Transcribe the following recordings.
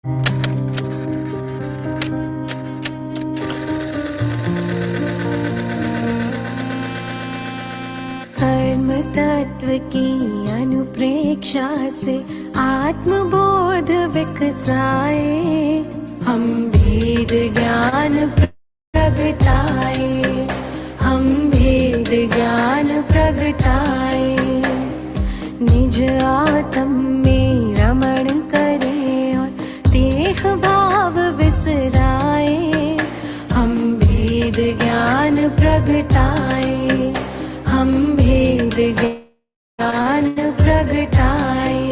कर्म तत्व की अनुप्रेक्षा से आत्मबोध विकसाए, हम भेद ज्ञान प्रगटाए, हम भेद ज्ञान प्रगटाए। निज आत्म में रमण करें और देह भाव विसराए, हम भेद ज्ञान प्रगटाए, हम भेद ज्ञान प्रगटाए।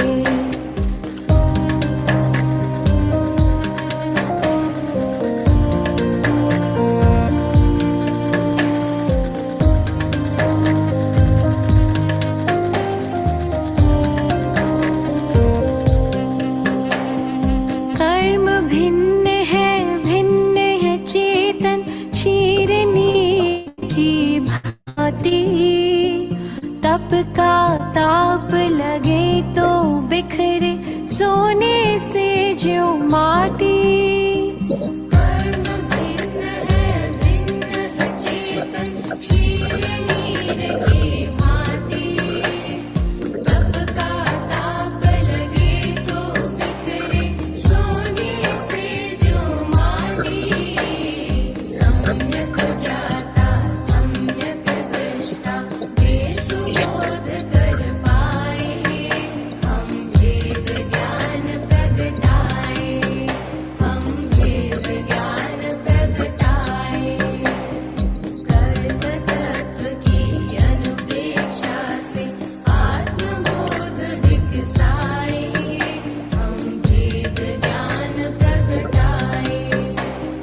कर्म भिन्न है चेतन क्षीरनी की भांति, तप का ताप लगे तो बिखरे सोने से जो माटी। कर्म भिन्न है चेतन क्षीरनीर की भांति, तप का ताप लगे तो बिखरे सोने से जो माटी। सम्यक ज्ञाता सम्यक दृष्टा वे सुबोध कर पाए, हम भेद ज्ञान प्रगटाए, हम भेद ज्ञान प्रगटाए। कर्म तत्व की अनुप्रेक्षा से आत्मबोध विकसाए, हम भेद ज्ञान प्रगटाए,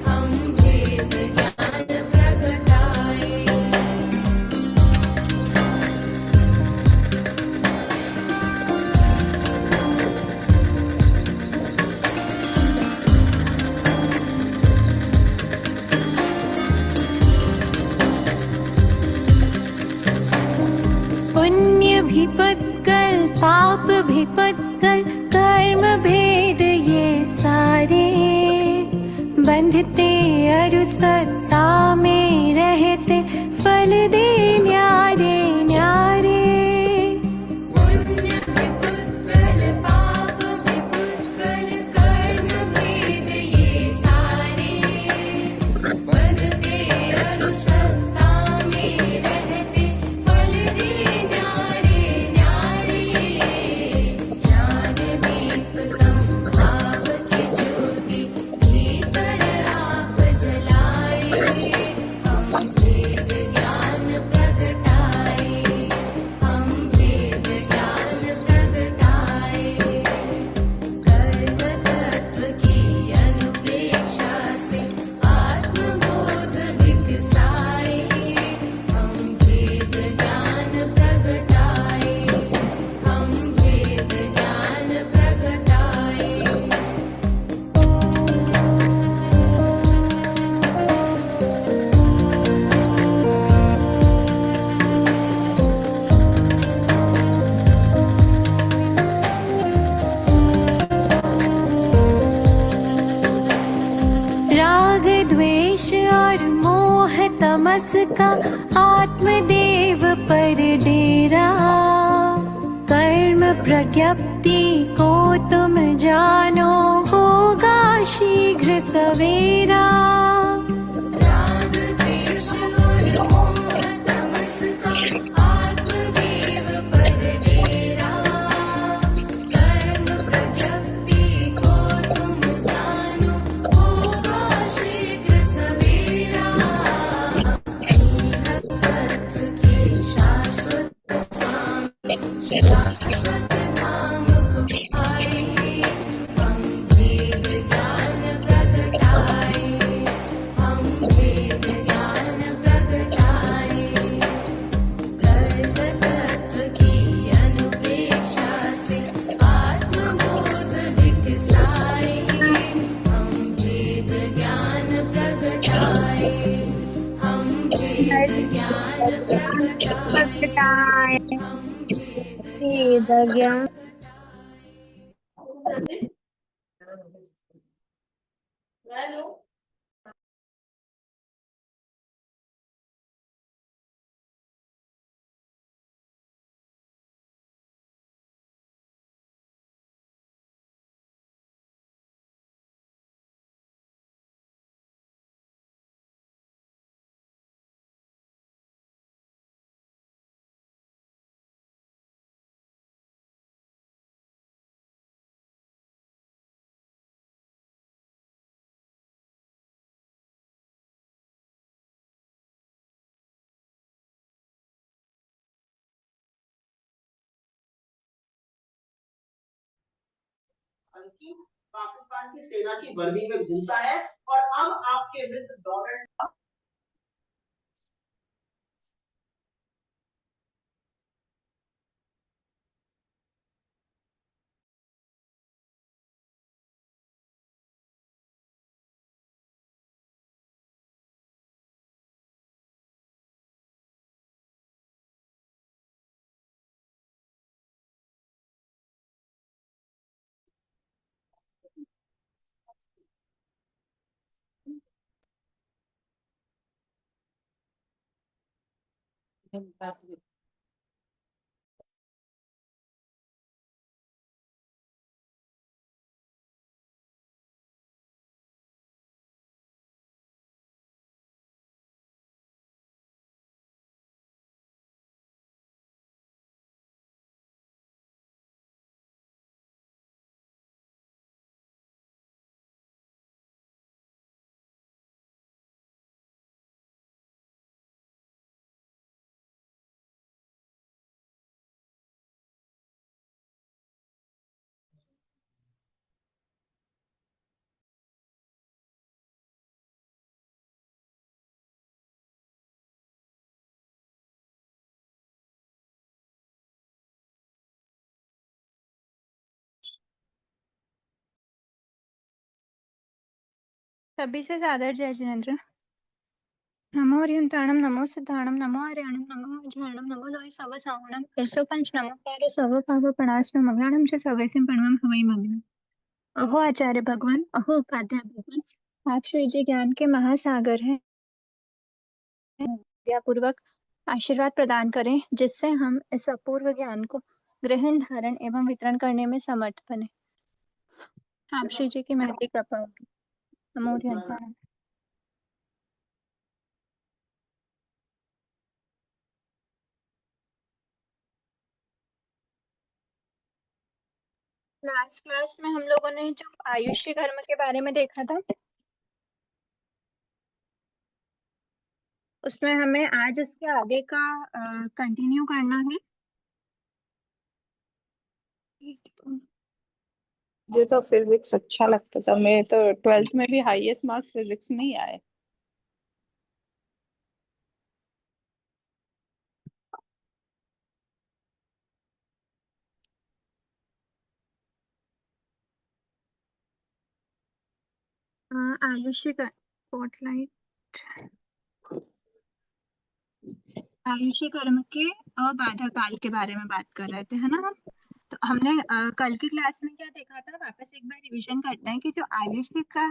हम भेद ज्ञान प्रगटाए। पुण्य भी पुत्कल पाप भी पुत्कल, कर्म भेद ये सारे, बंधते अरु सत्ता में रहते फल दे न्यारे न्यारे। पुण्य भी पुत्कल पाप भी पुत्कल, कर्म भेद ये सारे, बंधते अरु सत्ता में रहते फल दे न्यारे न्यारे। ज्ञान दीप संभाव की ज्योति भीतर आप जलाए, हम भेद ज्ञान प्रगटाए, हम भेद ज्ञान प्रगटाए। कर्म तत्व की अनुप्रेक्षा से आत्मबोध विकसाए, हम भेद ज्ञान प्रगटाए, हम भेद ज्ञान प्रगटाए। राग द्वेष और मोह तमस का आत्मदेव पर डेरा, कर्म प्रज्ञप्ति को तुम जानो होगा शीघ्र सवेरा। राग द्वेष और मोह तमस का आत्मदेव पर डेरा, कर्म प्रज्ञप्ति को तुम जानो होगा शीघ्र सवेरा। सिंह सत्व के शाश्वत स्वामी शाश्वत धाम को पाए, हम भेद ज्ञान प्रगटाए, हम भेद ज्ञान प्रगटाए। कर्म तत्व की अनुप्रेक्षा से आत्मबोध विकसाए, हम भेद ज्ञान प्रगटाए, हम भेद ज्ञान प्रगटाए, हम भेद ज्ञान। पाकिस्तान की सेना की वर्दी में घूमता है और अब आपके मित्र डोनाल्ड सभी से सादर जय जिनेन्द्र। नमो हरियंताणम नमो सिद्धाणम नमो हरियाणम नमो अजाणम नमो लोहि सव सावणम ऐसो पंच नमो कार्य सव पाव प्रणाश्न मंगलाणम से सवेसिम प्रणवम हवै मंगलम। अहो आचार्य भगवान, अहो उपाध्याय भगवान, आप श्री जी ज्ञान के महासागर हैं। पूर्वक आशीर्वाद प्रदान करें जिससे हम इस अपूर्व ज्ञान को ग्रहण धारण एवं वितरण करने में समर्थ बने। आप श्री जी की महती कृपा होगी। नमो हरियंताणम। लास्ट क्लास में हम लोगों ने जो आयुष्य कर्म के बारे में देखा था, उसमें हमें आज इसके आगे का कंटिन्यू करना है। मुझे तो फिजिक्स अच्छा लगता था। मैं तो 12th में भी हाईएस्ट मार्क्स फिजिक्स में ही आए। आयुष्य स्पॉटलाइट आयुष्य कर्म के अबाधा काल के बारे में बात कर रहे थे, है ना हम। तो हमने कल की क्लास में क्या देखा था, वापस एक बार रिवीजन करते हैं कि जो आयुष्य का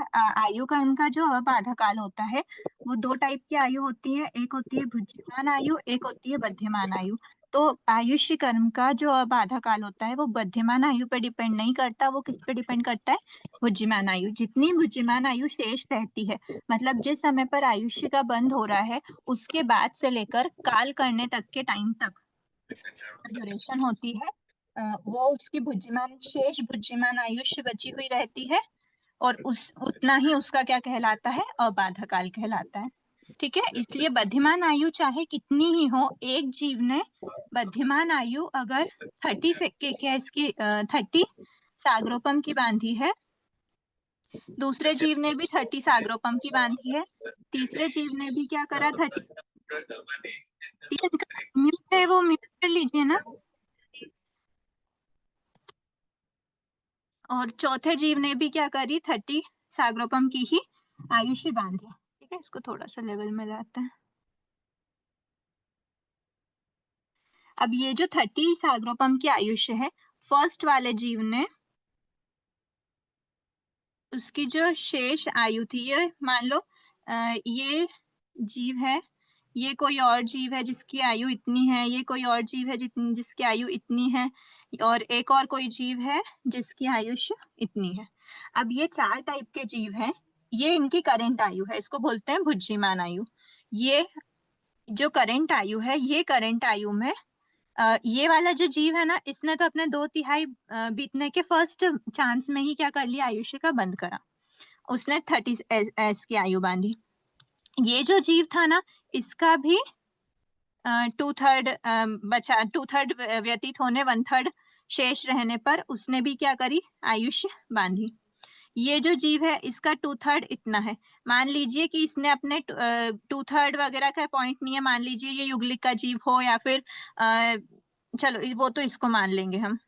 आयु कर्म का जो अबाधा काल होता है, वो दो टाइप की आयु होती है। एक होती है भुज्यमान आयु, एक होती है बध्यमान आयु। तो आयुष्य कर्म का जो अबाधा काल होता है वो बध्यमान आयु पर डिपेंड नहीं करता, वो किस पे डिपेंड करता है, भुज्यमान आयु। जितनी भुज्यमान आयु शेष रहती है, मतलब जिस समय पर आयुष्य का बंध हो रहा है, उसके बाद से लेकर काल करने तक के टाइम तक ड्यूरेशन होती है, वो उसकी भुज्यमान शेष भुज्यमान आयुष्य बची हुई रहती है। और उस उतना ही उसका क्या कहलाता है, अबाधा काल कहलाता है। ठीक है, इसलिए बध्यमान आयु चाहे कितनी ही हो, एक जीव ने बध्यमान आयु अगर 30 से क्या इसकी 30 सागरोपम की बांधी है, दूसरे जीव ने भी 30 सागरोपम की बांधी है, तीसरे जीव ने भी क्या करा, 30। म्यूट है, वो म्यूट कर लीजिए ना। और चौथे जीव ने भी क्या करी, 30 सागरोपम की ही आयुष्य बांधी। ठीक है, इसको थोड़ा सा लेवल में लाते हैं। अब ये जो 30 सागरोपम की आयुष्य है, फर्स्ट वाले जीव ने उसकी जो शेष आयु थी, ये मान लो ये जीव है, ये कोई और जीव है जिसकी आयु इतनी है, ये कोई और जीव है जिसकी आयु इतनी है, और एक और कोई जीव है जिसकी आयुष्य इतनी है। अब ये 4 टाइप के जीव हैं, ये इनकी करंट आयु है, इसको बोलते हैं भुज्यमान आयु। ये जो करंट आयु है, ये करंट आयु में ये वाला जो जीव है ना, इसने तो अपने 2/3 बीतने के फर्स्ट चांस में ही क्या कर लिया, आयुष्य का बंद करा, उसने 30 एस की आयु बांधी। ये जो जीव था ना, इसका भी 2/3 बचा, 2/3 व्यतीत होने, 1/3 शेष रहने पर उसने भी क्या करी, आयुष्य बांधी। ये जो जीव है, इसका 2/3 इतना है। मान लीजिए कि इसने अपने 2/3 वगैरह का पॉइंट नहीं है, मान लीजिए ये युगलिक का जीव हो या फिर चलो वो तो इसको मान लेंगे हम,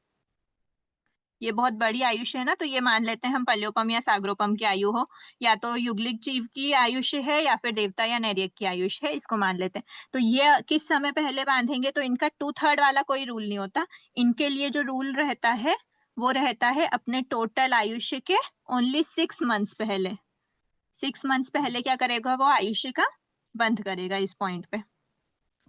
ये बहुत बड़ी आयुष्य है ना, तो ये मान लेते हैं हम पल्योपम या सागरोपम की आयु हो, या तो युगलिक जीव की आयुष्य है या फिर देवता या नैर्यक की आयुष्य है, इसको मान लेते हैं। तो ये किस समय पहले बांधेंगे, तो इनका 2/3 वाला कोई रूल नहीं होता, इनके लिए जो रूल रहता है वो रहता है अपने टोटल आयुष्य के ओनली 6 मंथ्स पहले। 6 मंथ्स पहले क्या करेगा, वो आयुष्य का बंद करेगा इस पॉइंट पे,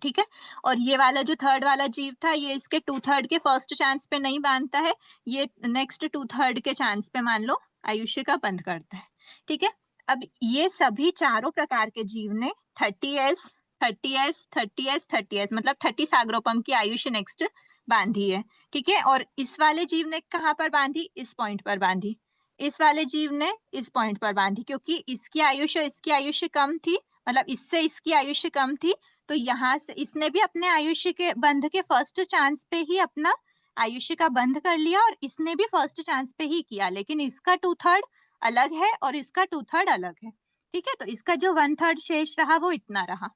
ठीक है। और ये वाला जो 3rd वाला जीव था, ये इसके 2/3 के फर्स्ट चांस पे नहीं बांधता है, ये नेक्स्ट 2/3 के चांस पे मान लो आयुष्य का बंद करता है, ठीक है। अब ये सभी चारों प्रकार के जीव ने 30s 30s 30s 30s मतलब 30 सागरोपम की आयुष्य नेक्स्ट बांधी है, ठीक है। और इस वाले जीव ने कहाँ पर बांधी, इस पॉइंट पर बांधी, इस वाले जीव ने इस पॉइंट पर बांधी, क्योंकि इसकी आयुष्य इसकी आयुष्य कम थी, मतलब इससे इसकी आयुष्य कम थी, तो यहाँ से इसने भी अपने आयुष्य के बंध के फर्स्ट चांस पे ही अपना आयुष्य का बंध कर लिया, और इसने भी फर्स्ट चांस पे ही किया, लेकिन इसका 2/3 अलग है और इसका 2/3 अलग है, ठीक है। तो इसका जो 1/3 शेष रहा वो इतना रहा,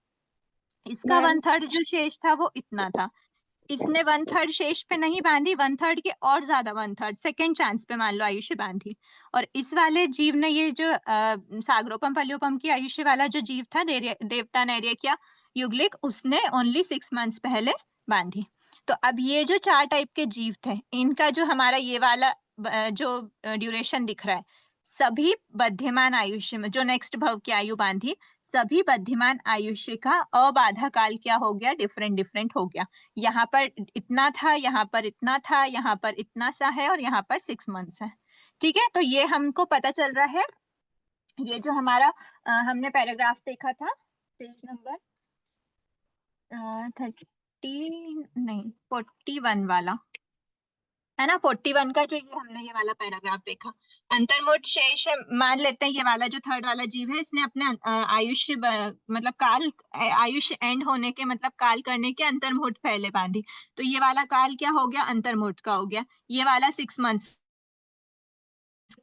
इसका 1/3 जो शेष था वो इतना था। इसने 1/3 शेष पे नहीं बांधी, 1/3 के और ज्यादा 1/3 सेकेंड चांस पे मान लो आयुष्य बांधी। और इस वाले जीव ने, ये जो सागरोपम पल्योपम की आयुष्य वाला जो जीव था, देवता नैर्यक या युगलिक, उसने ओनली 6 मंथ्स पहले बांधी। तो अब ये जो 4 टाइप के जीव थे, इनका जो हमारा ये वाला जो ड्यूरेशन दिख रहा है, सभी बध्यमान आयुष्य में जो नेक्स्ट भव की आयु बांधी, सभी बध्यमान आयुष्य का अबाधा काल क्या हो गया, डिफरेंट डिफरेंट हो गया। यहाँ पर इतना था, यहाँ पर इतना था, यहाँ पर इतना सा है, और यहाँ पर 6 मंथ्स है, ठीक है। तो ये हमको पता चल रहा है, ये जो हमारा हमने पैराग्राफ देखा था, पेज नंबर 41 वाला है ना, 41 का जो ये हमने ये वाला पैराग्राफ देखा, अंतर्मुठ शेष है, मान लेते हैं ये वाला जो 3rd वाला जीव है, इसने अपने आयुष्य मतलब काल, आयुष्य एंड होने के मतलब काल करने के अंतर्मुठ पहले बांधी, तो ये वाला काल क्या हो गया, अंतर्मुठ का हो गया। ये वाला 6 मंथ्स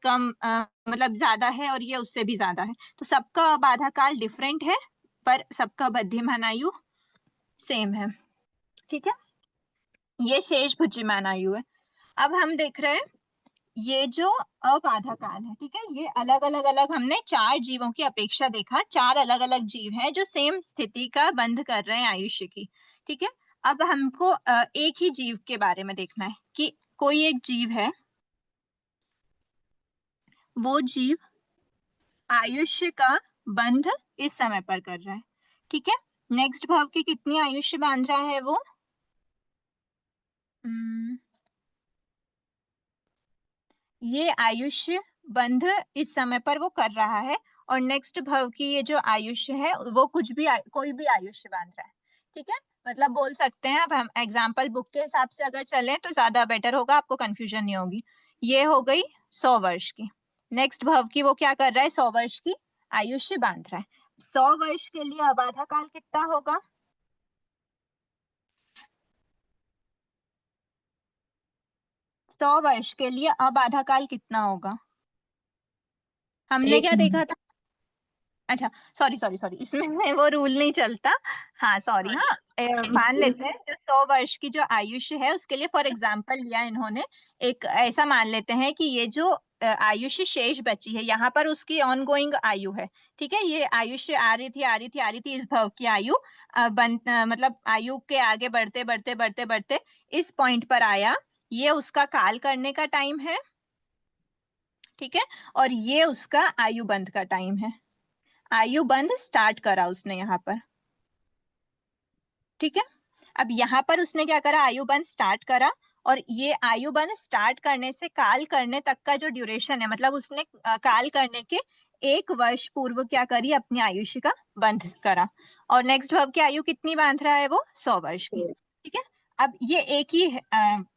कम मतलब ज्यादा है, और ये उससे भी ज्यादा है, तो सबका बाधा काल डिफरेंट है, पर सबका बध्यमान आयु सेम है, ठीक है। ये शेष भुज्यमान आयु है। अब हम देख रहे हैं ये जो अबाधा काल है, ठीक है, ये अलग अलग हमने 4 जीवों की अपेक्षा देखा, 4 अलग अलग जीव हैं जो सेम स्थिति का बंध कर रहे हैं आयुष्य की, ठीक है। अब हमको एक ही जीव के बारे में देखना है कि कोई एक जीव है, वो जीव आयुष्य का बंध इस समय पर कर रहा है, ठीक है। नेक्स्ट भाव की कितनी आयुष्य बांध रहा है वो, ये आयुष्य बंध इस समय पर वो कर रहा है, और नेक्स्ट भव की ये जो आयुष्य है वो कोई भी आयुष्य बांध रहा है, ठीक है। मतलब बोल सकते हैं, अब हम एग्जाम्पल बुक के हिसाब से अगर चलें तो ज्यादा बेटर होगा, आपको कंफ्यूजन नहीं होगी। ये हो गई 100 वर्ष की, नेक्स्ट भव की वो क्या कर रहा है, 100 वर्ष की आयुष्य बांध रहा है। 100 वर्ष के लिए अबाधा काल कितना होगा, 100 वर्ष के लिए अबाधा काल कितना होगा, हमने क्या देखा था, अच्छा सॉरी इसमें वो रूल नहीं चलता, हाँ सॉरी, हाँ मान लेते हैं जो 100 वर्ष की जो आयुष्य है उसके लिए फॉर एग्जांपल लिया इन्होंने, एक ऐसा मान लेते हैं कि ये जो आयुष्य शेष बची है, यहाँ पर उसकी ऑनगोइंग आयु है, ठीक है। ये आयुष्य आ रही थी इस भव की आयु, मतलब आयु के आगे बढ़ते बढ़ते बढ़ते बढ़ते इस पॉइंट पर आया, ये उसका काल करने का टाइम है, ठीक है, और ये उसका आयु बंध का टाइम है, आयु बंध स्टार्ट करा उसने यहाँ पर, ठीक है। अब यहाँ पर उसने क्या करा, आयु बंध स्टार्ट करा, और ये आयु बंध स्टार्ट करने से काल करने तक का जो ड्यूरेशन है, मतलब उसने काल करने के 1 वर्ष पूर्व क्या करी, अपनी आयुष्य का बंध करा। और नेक्स्ट भव की आयु कितनी बांध रहा है वो, 100 वर्ष की, ठीक है। अब ये एक ही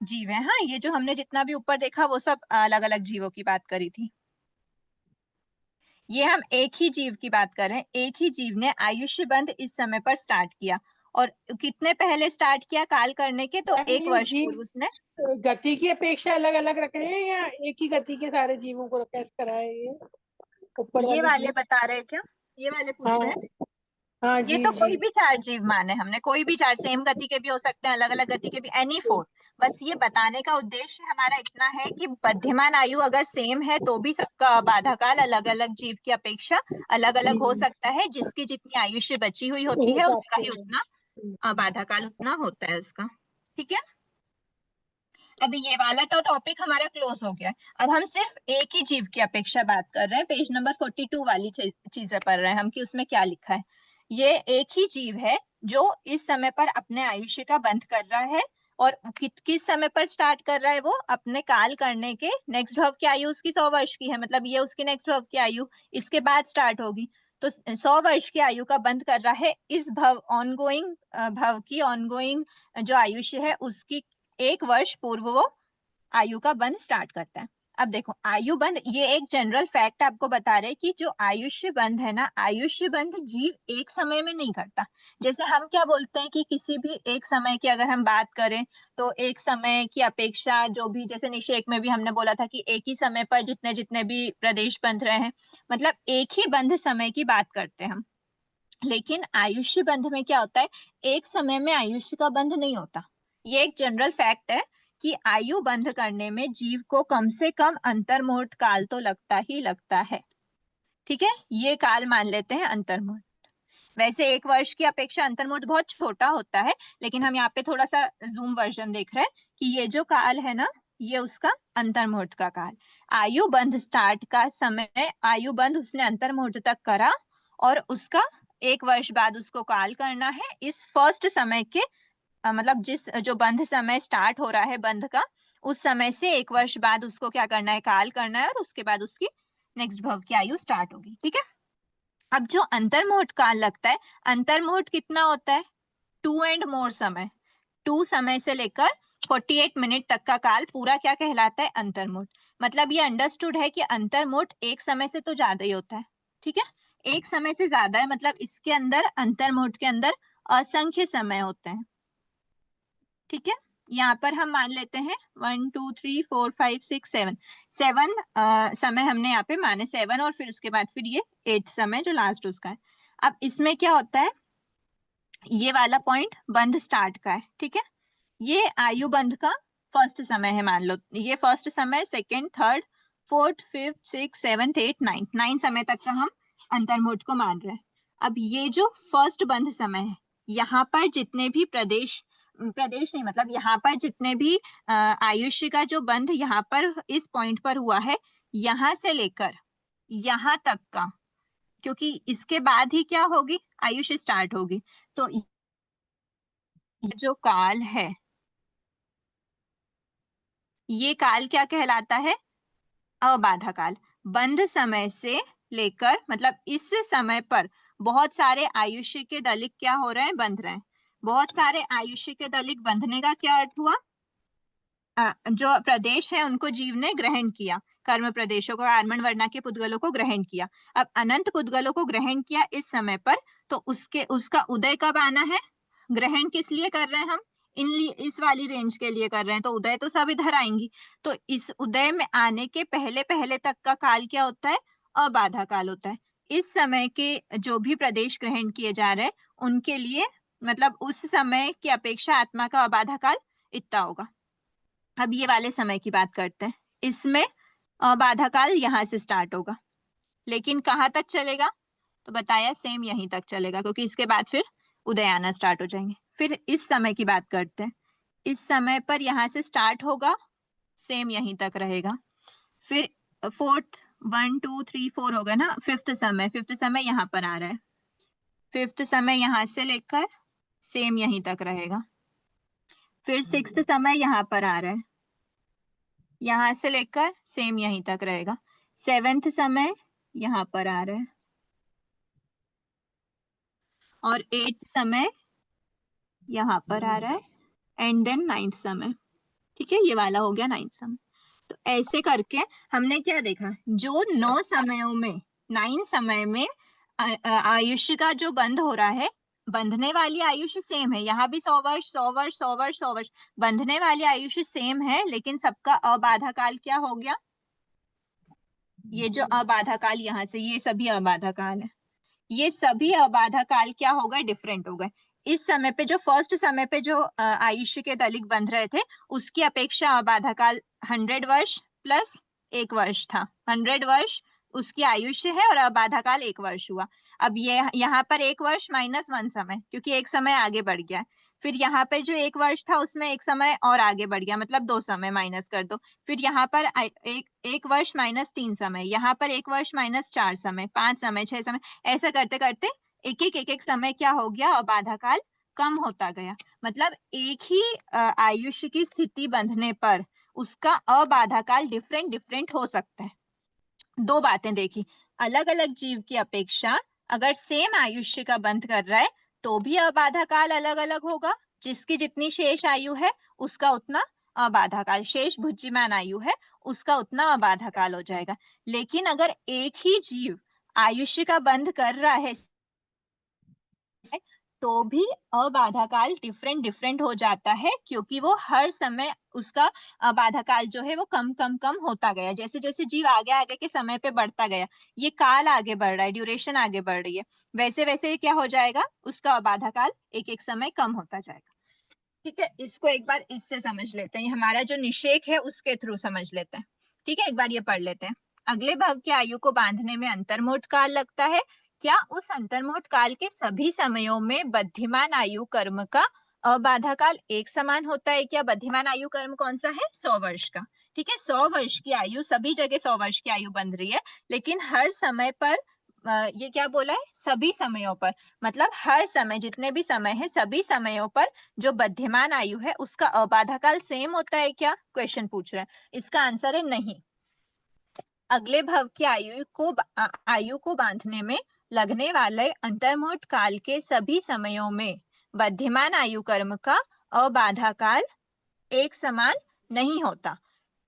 जीव है, हाँ, ये जो हमने जितना भी ऊपर देखा वो सब अलग अलग जीवों की बात करी थी, ये हम एक ही जीव की बात कर रहे हैं। एक ही जीव ने आयुष्य बंध इस समय पर स्टार्ट किया, और कितने पहले स्टार्ट किया काल करने के, तो 1 वर्ष जीव पूर्व उसने, गति की अपेक्षा अलग अलग रखे हैं या एक ही गति के सारे जीवों को कैसे करा है ये ऊपर ये वाले वाले जीव? बता रहे हैं क्या, ये वाले पूछ रहे हाँ हैं। हाँ, ये जीव तो कोई जीव। भी 4 जीव माने हमने, कोई भी 4 सेम गति के भी हो सकते हैं, अलग अलग गति के भी, एनी 4। बस ये बताने का उद्देश्य हमारा इतना है कि बध्यमान आयु अगर सेम है तो भी सबका बाधा काल अलग अलग जीव की अपेक्षा अलग अलग हो सकता है, जिसकी जितनी आयुष्य बची हुई होती उस है हिसाब उसका से ही उतना बाधा काल उतना होता है उसका, ठीक है। अभी ये वाला तो टॉपिक हमारा क्लोज हो गया है। अब हम सिर्फ एक ही जीव की अपेक्षा बात कर रहे हैं, पेज नंबर 42 वाली चीजें पढ़ रहे हैं हम कि उसमें क्या लिखा है। ये एक ही जीव है जो इस समय पर अपने आयुष्य का बंध कर रहा है, और किस समय पर स्टार्ट कर रहा है वो, अपने काल करने के नेक्स्ट भव की आयु उसकी 100 वर्ष की है, मतलब ये उसकी नेक्स्ट भव की आयु इसके बाद स्टार्ट होगी, तो 100 वर्ष की आयु का बंध कर रहा है इस भव ऑनगोइंग भव की ऑनगोइंग जो आयुष्य है उसकी 1 वर्ष पूर्व वो आयु का बंध स्टार्ट करता है। अब देखो आयु बंध, ये एक जनरल फैक्ट आपको बता रहे कि जो आयुष्य बंध है ना, आयुष्य बंध जीव एक समय में नहीं करता। जैसे हम क्या बोलते हैं कि किसी भी एक समय की अगर हम बात करें तो एक समय की अपेक्षा जो भी, जैसे निषेक में भी हमने बोला था कि एक ही समय पर जितने जितने भी प्रदेश बंध रहे हैं, मतलब एक ही बंध समय की बात करते हैं हम। लेकिन आयुष्य बंध में क्या होता है, एक समय में आयुष्य का बंध नहीं होता। ये एक जनरल फैक्ट है कि आयु बंध करने में जीव को कम से कम अंतर्मुहूर्त काल तो लगता ही लगता है, ठीक है। ये काल मान लेते हैं अंतर्मुहूर्त। वैसे 1 वर्ष की अपेक्षा अंतर्मुहूर्त बहुत छोटा होता है, लेकिन हम यहाँ पे थोड़ा सा जूम वर्जन देख रहे हैं कि ये जो काल है ना, ये उसका अंतर्मुहूर्त का काल। आयु बंध स्टार्ट का समय, आयु बंध उसने अंतर्मुहूर्त तक करा, और उसका 1 वर्ष बाद उसको काल करना है इस फर्स्ट समय के, मतलब जिस जो बंध समय स्टार्ट हो रहा है बंध का, उस समय से 1 वर्ष बाद उसको क्या करना है, काल करना है, और उसके बाद उसकी नेक्स्ट भव की आयु स्टार्ट होगी, ठीक है। अब जो अंतर्मुहूर्त काल लगता है, अंतर्मुहूर्त कितना होता है, 2 एंड मोर समय, 2 समय से लेकर 48 मिनट तक का काल पूरा क्या कहलाता है, अंतर्मुहूर्त। मतलब ये अंडरस्टूड है कि अंतर्मुहूर्त एक समय से तो ज्यादा ही होता है, ठीक है। एक समय से ज्यादा है, मतलब इसके अंदर अंतर्मुहूर्त के अंदर असंख्य समय होते हैं, ठीक है। यहाँ पर हम मान लेते हैं 1 2 3 4 5 6 7 समय हमने यहाँ पे माने 7, और फिर उसके बाद फिर ये 8 समय जो लास्ट उसका है। अब इसमें क्या होता है, ये वाला पॉइंट बंध स्टार्ट का है, ठीक है। ये आयु बंध का फर्स्ट समय है, मान लो ये फर्स्ट समय, second, third, fourth, fifth, six, seventh, eight, ninth, 9 समय तक का हम अंतर्मुहूर्त को मान रहे हैं। अब ये जो फर्स्ट बंध समय है, यहाँ पर जितने भी प्रदेश नहीं, मतलब यहाँ पर जितने भी आयुष्य का जो बंध यहाँ पर इस पॉइंट पर हुआ है, यहाँ से लेकर यहाँ तक का, क्योंकि इसके बाद ही क्या होगी, आयुष्य स्टार्ट होगी, तो ये जो काल है, ये काल क्या कहलाता है, अबाधा काल। बंध समय से लेकर, मतलब इस समय पर बहुत सारे आयुष्य के दलिक क्या हो रहे हैं, बंध रहे हैं। बहुत सारे आयुष्य के दलिक बंधने का क्या अर्थ हुआ, जो प्रदेश है उनको जीव ने ग्रहण किया, कर्म प्रदेशों को, आर्मण वर्णा के पुद्गलों को ग्रहण किया। अब अनंत पुद्गलों को ग्रहण किया इस समय पर, तो उसका उदय कब आना है, ग्रहण किस लिए कर रहे हैं हम, इस वाली रेंज के लिए कर रहे हैं, तो उदय तो सब इधर आएंगी। तो इस उदय में आने के पहले पहले तक का काल क्या होता है, अबाधा काल होता है। इस समय के जो भी प्रदेश ग्रहण किए जा रहे हैं उनके लिए, मतलब उस समय की अपेक्षा आत्मा का अबाधा काल इतना होगा। अब ये वाले समय की बात करते हैं, इसमें अबाधा काल यहाँ से स्टार्ट होगा, लेकिन कहाँ तक चलेगा, तो बताया सेम यहीं तक चलेगा, क्योंकि इसके बाद फिर उदय आना स्टार्ट हो जाएंगे। फिर इस समय की बात करते हैं, इस समय पर यहाँ से स्टार्ट होगा, सेम यहीं तक रहेगा। फिर फोर्थ 1 2 3 4 हो गया ना। फिफ्थ समय यहाँ पर आ रहा है। फिफ्थ समय यहाँ से लेकर सेम यहीं तक रहेगा। फिर सिक्स्थ समय यहाँ पर आ रहा है, यहाँ से लेकर सेम यहीं तक रहेगा। सेवेंथ समय यहाँ पर आ रहा है और एट्थ समय यहाँ पर आ रहा है एंड देन नाइन्थ समय। ठीक है, ये वाला हो गया नाइन्थ समय। तो ऐसे करके हमने क्या देखा, जो 9 समयों में 9 समय में आयुष्य का जो बंध हो रहा है, बंधने वाली आयुष्य सेम है, यहाँ भी 100 वर्ष 100 वर्ष 100 वर्ष 100 वर्ष बंधने वाली आयुष्य सेम है, लेकिन सबका अबाधा काल क्या हो गया, ये जो अबाधा काल यहाँ से ये सभी अबाधा काल है, ये सभी अबाधा काल क्या हो गए, डिफरेंट हो गए। इस समय पे जो फर्स्ट समय पे जो आयुष्य के तलिक बंध रहे थे, उसकी अपेक्षा अबाधा काल 100 वर्ष प्लस 1 वर्ष था। 100 वर्ष उसकी आयुष्य है और अबाधा काल 1 वर्ष हुआ। अब ये यहाँ पर 1 वर्ष माइनस 1 समय, क्योंकि एक समय आगे बढ़ गया। फिर यहाँ पे जो 1 वर्ष था उसमें 1 समय और आगे बढ़ गया, मतलब 2 समय माइनस कर दो। फिर यहाँ पर एक वर्ष माइनस 3 समय, यहाँ पर 1 वर्ष माइनस 4 समय, 5 समय, 6 समय, ऐसा करते करते एक समय क्या हो गया, अबाधा काल कम होता गया। मतलब एक ही आयुष्य की स्थिति बंधने पर उसका अबाधा काल डिफरेंट डिफरेंट हो सकता है। दो बातें देखी, अलग अलग जीव की अपेक्षा अगर सेम आयुष्य का बंध कर रहा है तो भी अबाधा काल अलग अलग होगा। जिसकी जितनी शेष आयु है उसका उतना अबाधा काल, शेष भुज्यमान आयु है उसका उतना अबाधा काल हो जाएगा। लेकिन अगर एक ही जीव आयुष्य का बंध कर रहा है तो भी अबाधा काल डिफरेंट डिफरेंट हो जाता है, क्योंकि वो हर समय उसका अबाधा काल जो है वो कम कम कम होता गया। जैसे जैसे जीव आगे आगे के समय पे बढ़ता गया, ये काल आगे बढ़ रहा है, ड्यूरेशन आगे बढ़ रही है, वैसे वैसे क्या हो जाएगा, उसका अबाधा काल एक एक समय कम होता जाएगा। ठीक है, इसको एक बार इससे समझ लेते हैं, हमारा जो निषेक है उसके थ्रू समझ लेते हैं। ठीक है, एक बार ये पढ़ लेते हैं। अगले भाग की आयु को बांधने में अंतर्मुहूर्त काल लगता है। क्या उस अंतर्मुहूर्त काल के सभी समयों में बद्धमान आयु कर्म का अबाधा काल एक समान होता है क्या? बद्धमान आयु कर्म कौन सा है? 100 वर्ष का। ठीक है, 100 वर्ष की आयु, सभी जगह 100 वर्ष की आयु बन रही है, लेकिन हर समय पर ये क्या बोला है, सभी समयों पर, मतलब हर समय, जितने भी समय है सभी समयों पर जो बद्धमान आयु है उसका अबाधा काल सेम होता है क्या, क्वेश्चन पूछ रहे हैं। इसका आंसर है नहीं। अगले भव की आयु को बांधने में लगने वाले अंतर्मुहूर्त काल के सभी समयों में बद्धमान आयु कर्म का अबाधा काल एक समान नहीं होता।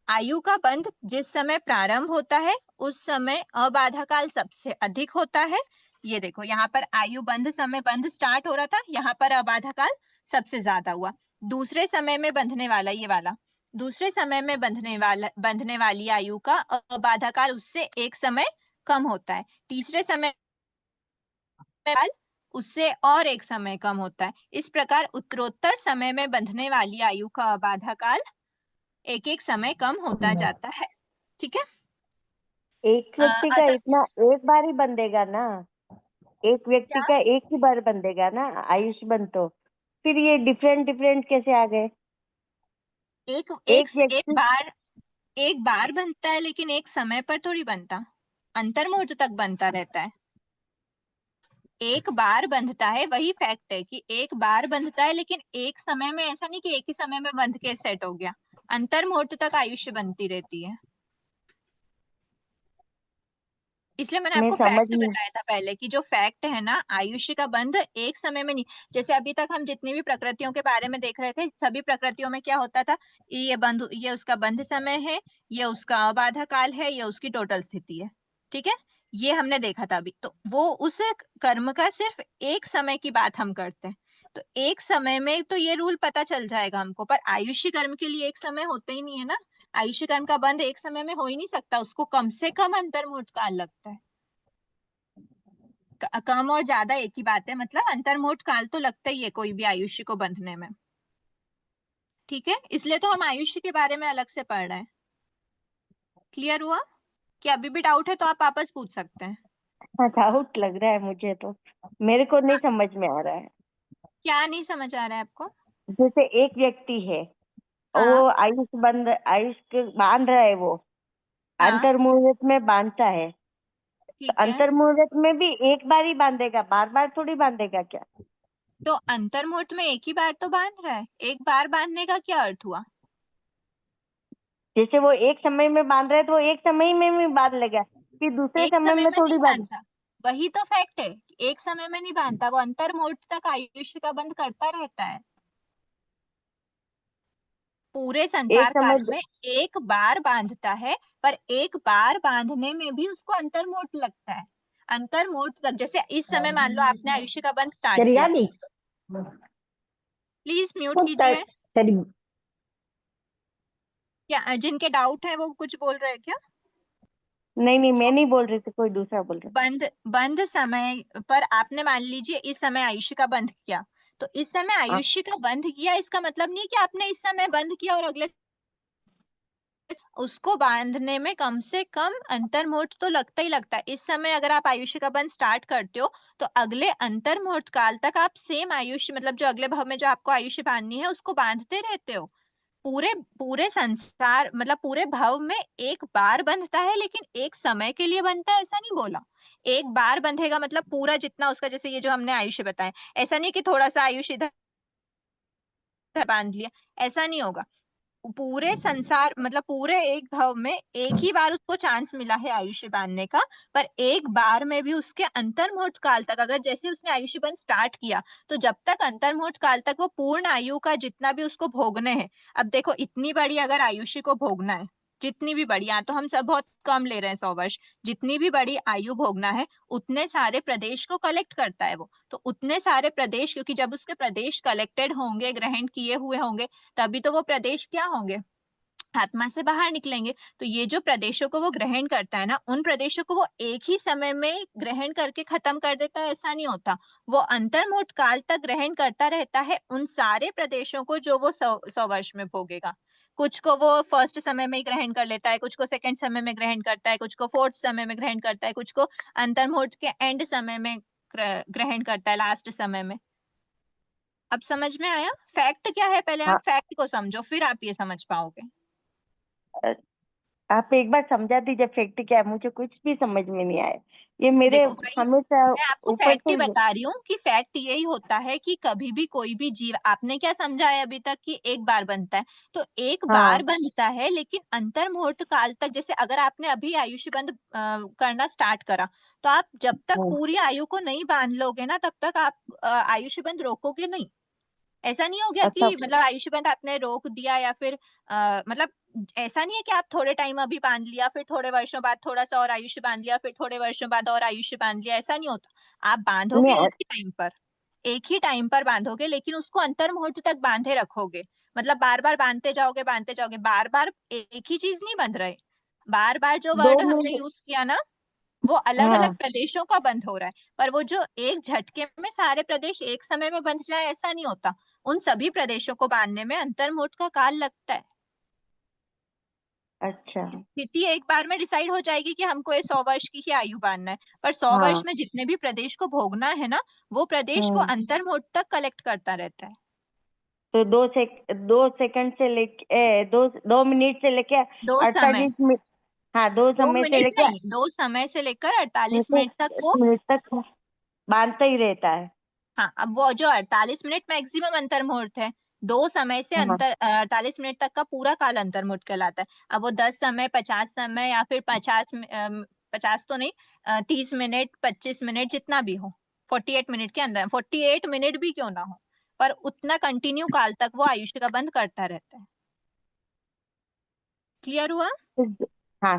आयु का बंध जिस समय प्रारंभ होता है उस समय अबाधा काल सबसे अधिक होता है। ये देखो यहाँ पर आयु बंध समय बंध स्टार्ट हो रहा था, यहाँ पर अबाधा काल सबसे ज्यादा हुआ। दूसरे समय में बंधने वाला, ये वाला दूसरे समय में बंधने वाली आयु का अबाधा काल उससे एक समय कम होता है। तीसरे समय काल उससे और एक समय कम होता है। इस प्रकार उत्तरोत्तर समय में बंधने वाली आयु का अबाधा काल एक एक समय कम होता जाता है। ठीक है, एक व्यक्ति का इतना एक बार ही बंधेगा ना, एक व्यक्ति क्या? का एक ही बार बंधेगा ना आयुष्य बंध, तो फिर ये डिफरेंट डिफरेंट कैसे आ गए? एक एक एक व्यक्ति एक बार बनता है, लेकिन एक समय पर थोड़ी बनता, अंतर्मुहूर्त तक बनता रहता है। एक बार बंधता है, वही फैक्ट है कि एक बार बंधता है, लेकिन एक समय में ऐसा नहीं कि एक ही समय में बंध के सेट हो गया, अंतर्मुहूर्त तक आयुष्य बनती रहती है। इसलिए मैंने मैं आपको समझ फैक्ट नहीं। बताया था पहले कि जो फैक्ट है ना, आयुष्य का बंध एक समय में नहीं। जैसे अभी तक हम जितनी भी प्रकृतियों के बारे में देख रहे थे, सभी प्रकृतियों में क्या होता था, ये उसका बंध समय है, ये उसका अबाधा काल है, ये उसकी टोटल स्थिति है। ठीक है, ये हमने देखा था अभी। तो वो उस कर्म का सिर्फ एक समय की बात हम करते हैं, तो एक समय में तो ये रूल पता चल जाएगा हमको, पर आयुष्य कर्म के लिए एक समय होता ही नहीं है ना। आयुष्य कर्म का बंध एक समय में हो ही नहीं सकता, उसको कम से कम अंतर्मुहूर्त काल लगता है। कम और ज्यादा एक ही बात है, मतलब अंतर्मुहूर्त काल तो लगता ही है कोई भी आयुष्य को बंधने में। ठीक है, इसलिए तो हम आयुष्य के बारे में अलग से पढ़ रहे हैं। क्लियर हुआ? कि अभी भी डाउट है तो आप वापस पूछ सकते हैं। डाउट लग रहा है मुझे, तो मेरे को नहीं हाँ, समझ में आ रहा है। क्या नहीं समझ आ रहा है आपको? जैसे एक व्यक्ति है, हाँ वो आयुष्य बांध रहा है वो, हाँ अंतर मुहूर्त में बांधता है, तो ठीक है। अंतर मुहूर्त में भी एक बार ही बांधेगा, बार बार थोड़ी बांधेगा क्या? तो अंतर मुहूर्त में एक ही बार तो बांध रहा है, एक बार बांधने का क्या अर्थ हुआ? जैसे वो एक समय में बांध रहा है तो वो एक समय में भी बांध लेगा, फिर दूसरे एक समय समय में में नहीं थोड़ी बांध। बांधता, वही तो फैक्ट है। एक समय में नहीं बांधता, वो अंतर मुहूर्त तक आयुष्य का बंध करता रहता है। पूरे एक संसार समय काल में एक बार बांधता है, पर एक बार बांधने में भी उसको अंतर मुहूर्त लगता है। अंतर मुहूर्त तक, जैसे इस समय मान लो आपने आयुष्य का बंध स्टार्ट किया, प्लीज म्यूट कीजिए। क्या जिनके डाउट है वो कुछ बोल रहे हैं क्या? नहीं नहीं, मैं नहीं बोल रही थी, कोई दूसरा बोल रहा बंध बंध समय पर आपने मान लीजिए इस समय आयुष्य का बंध किया, तो इस समय था। आयुष्य का बंध किया इसका मतलब नहीं कि आपने इस समय बंध किया और अगले, उसको बांधने में कम से कम अंतर मुहूर्त तो लगता ही लगता है। इस समय अगर आप आयुष्य का बंध स्टार्ट करते हो तो अगले अंतर मुहूर्त काल तक आप सेम आयुष्य, मतलब जो अगले भाव में जो आपको आयुष्य बांधनी है उसको बांधते रहते हो। पूरे पूरे संसार, मतलब पूरे भव में एक बार बंधता है, लेकिन एक समय के लिए बनता है ऐसा नहीं बोला। एक बार बंधेगा मतलब पूरा जितना उसका, जैसे ये जो हमने आयुष्य बताया, ऐसा नहीं कि थोड़ा सा आयुष्य इधर बांध लिया, ऐसा नहीं होगा। पूरे संसार, मतलब पूरे एक भव में एक ही बार उसको चांस मिला है आयुष्य बांधने का, पर एक बार में भी उसके अंतर मुहूर्त काल तक, अगर जैसे उसने आयुष्य बंध स्टार्ट किया तो जब तक अंतर मुहूर्त काल तक वो पूर्ण आयु का जितना भी उसको भोगने हैं। अब देखो इतनी बड़ी अगर आयुष्य को भोगना है, जितनी भी बड़ी, यहाँ तो हम सब बहुत कम ले रहे हैं 100 वर्ष, जितनी भी बड़ी आयु भोगना है उतने सारे प्रदेश को कलेक्ट करता है वो। तो उतने सारे प्रदेश, क्योंकि जब उसके प्रदेश कलेक्टेड होंगे, ग्रहण किए हुए होंगे, तभी तो वो प्रदेश क्या होंगे, आत्मा से बाहर निकलेंगे। तो ये जो प्रदेशों को वो ग्रहण करता है ना, उन प्रदेशों को वो एक ही समय में ग्रहण करके खत्म कर देता है, ऐसा नहीं होता। वो अंतर्मुहूर्त काल तक ग्रहण करता रहता है उन सारे प्रदेशों को जो वो 100 वर्ष में भोगेगा। कुछ को वो फर्स्ट समय में ही ग्रहण कर लेता है, कुछ को सेकंड समय में ग्रहण करता है, कुछ को फोर्थ समय में ग्रहण करता है, कुछ को अंतर्मुहूर्त के एंड समय में ग्रहण करता है, लास्ट समय में। अब समझ में आया? फैक्ट क्या है, पहले आप हाँ, फैक्ट को समझो, फिर आप ये समझ पाओगे। आप एक बार समझा दीजिए फैक्ट क्या है, मुझे कुछ भी समझ में नहीं आया। ये मेरे देखो भाई, हमेशा मैं आपको ऊपर फैक्ट ही से। बता रही हूँ कि फैक्ट यही होता है कि कभी भी कोई भी जीव, आपने क्या समझा है अभी तक कि एक बार बनता है, तो एक बार हाँ बनता है, लेकिन अंतर मुहूर्त काल तक, जैसे अगर आपने अभी आयुष्य बंद करना स्टार्ट करा, तो आप जब तक हाँ, पूरी आयु को नहीं बांध लोगे ना, तब तक आप आयुष्य बंद रोकोगे नहीं। ऐसा नहीं हो गया अच्छा। कि मतलब आयुष्य बंद आपने रोक दिया, या फिर मतलब ऐसा नहीं है कि आप थोड़े टाइम अभी बांध लिया, फिर थोड़े वर्षों बाद थोड़ा सा और आयुष्य बांध लिया, फिर थोड़े वर्षों बाद और आयुष्य बांध लिया, ऐसा नहीं होता। आप बांधोगे नहीं, एक ही टाइम पर बांधोगे, लेकिन उसको अंतर मुहूर्त तक बांधे रखोगे। मतलब बार बार बांधते जाओगे, बार बार एक ही चीज नहीं बंध रहे। बार बार जो दो वर्ड हमने मिनट। यूज किया ना, वो अलग अलग हाँ, प्रदेशों का बंद हो रहा है, पर वो जो एक झटके में सारे प्रदेश एक समय में बंध जाए ऐसा नहीं होता। उन सभी प्रदेशों को बांधने में अंतर मुहूर्त का काल लगता है। अच्छा। स्थिति एक बार में डिसाइड हो जाएगी कि हमको ये 100 वर्ष की ही आयु बांधना है, पर 100 वर्ष हाँ। में जितने भी प्रदेश को भोगना है ना, वो प्रदेश वो हम्म। अंतर मुहूर्त तक कलेक्ट करता रहता है। तो 2 सेकंड से लेके 2 मिनट से लेके दो समय 48 मिनट। हाँ, दो दो समय से मिनट लेके नहीं, 2 समय से लेकर 48 मिनट तक वो, मिनट तक बांधता ही रहता है। हाँ, अब वो जो 48 मिनट मैक्सिमम अंतर मुहूर्त है, 2 समय से हाँ। अंतर 48 मिनट तक का पूरा काल अंतर मुहूर्त कहलाता है। अब वो 10 समय, 50 समय, या फिर 50 तो नहीं, 30 मिनट, 25 मिनट, जितना भी हो, 48 मिनट के अंदर, 48 मिनट भी क्यों ना हो, पर उतना कंटिन्यू काल तक वो आयुष्य का बंद करता रहता है। क्लियर हुआ? हाँ,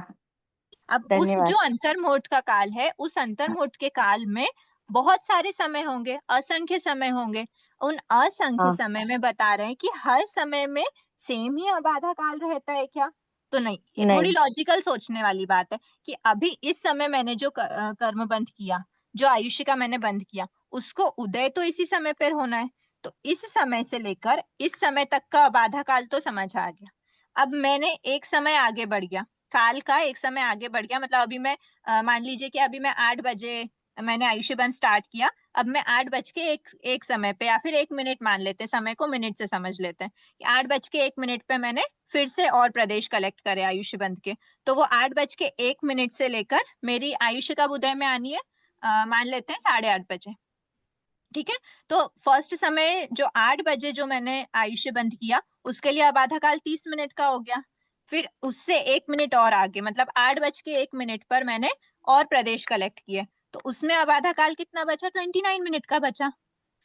अब उस धन्यवाद। जो अंतर मुहूर्त का काल है, उस अंतर मुहूर्त के काल में बहुत सारे समय होंगे, असंख्य समय होंगे। उन असंख्य हाँ। समय में बता रहे हैं कि हर समय में सेम ही आबाधा काल रहता है क्या? तो नहीं, ये थोड़ी नहीं। लॉजिकल सोचने वाली बात है कि अभी इस समय मैंने जो कर्म बंद किया, जो आयुष्य का मैंने बंद किया, उसको उदय तो इसी समय पर होना है। तो इस समय से लेकर इस समय तक का आबाधा काल तो समझ आ गया। अब मैंने एक समय आगे बढ़ गया, काल का एक समय आगे बढ़ गया, मतलब अभी मैं मान लीजिए कि अभी मैं 8 बजे मैंने आयुष्य बंध स्टार्ट किया, अब मैं 8 बज के 1 समय पे या फिर 1 मिनट मान लेते हैं, समय को मिनट से समझ लेते हैं, 8 बज के 1 मिनट पे मैंने फिर से और प्रदेश कलेक्ट करे आयुष्य बंध के, तो वो 8 बज के 1 मिनट से लेकर मेरी आयुष्य कब उदय में आनी है, मान लेते हैं 8:30 बजे। ठीक है, तो फर्स्ट समय जो 8 बजे जो मैंने आयुष्य बंध किया, उसके लिए आबाधा काल 30 मिनट का हो गया। फिर उससे 1 मिनट और आगे, मतलब 8 बज के 1 मिनट पर मैंने और प्रदेश कलेक्ट किए, तो उसमें आबाधा काल कितना बचा, 29 मिनट का बचा।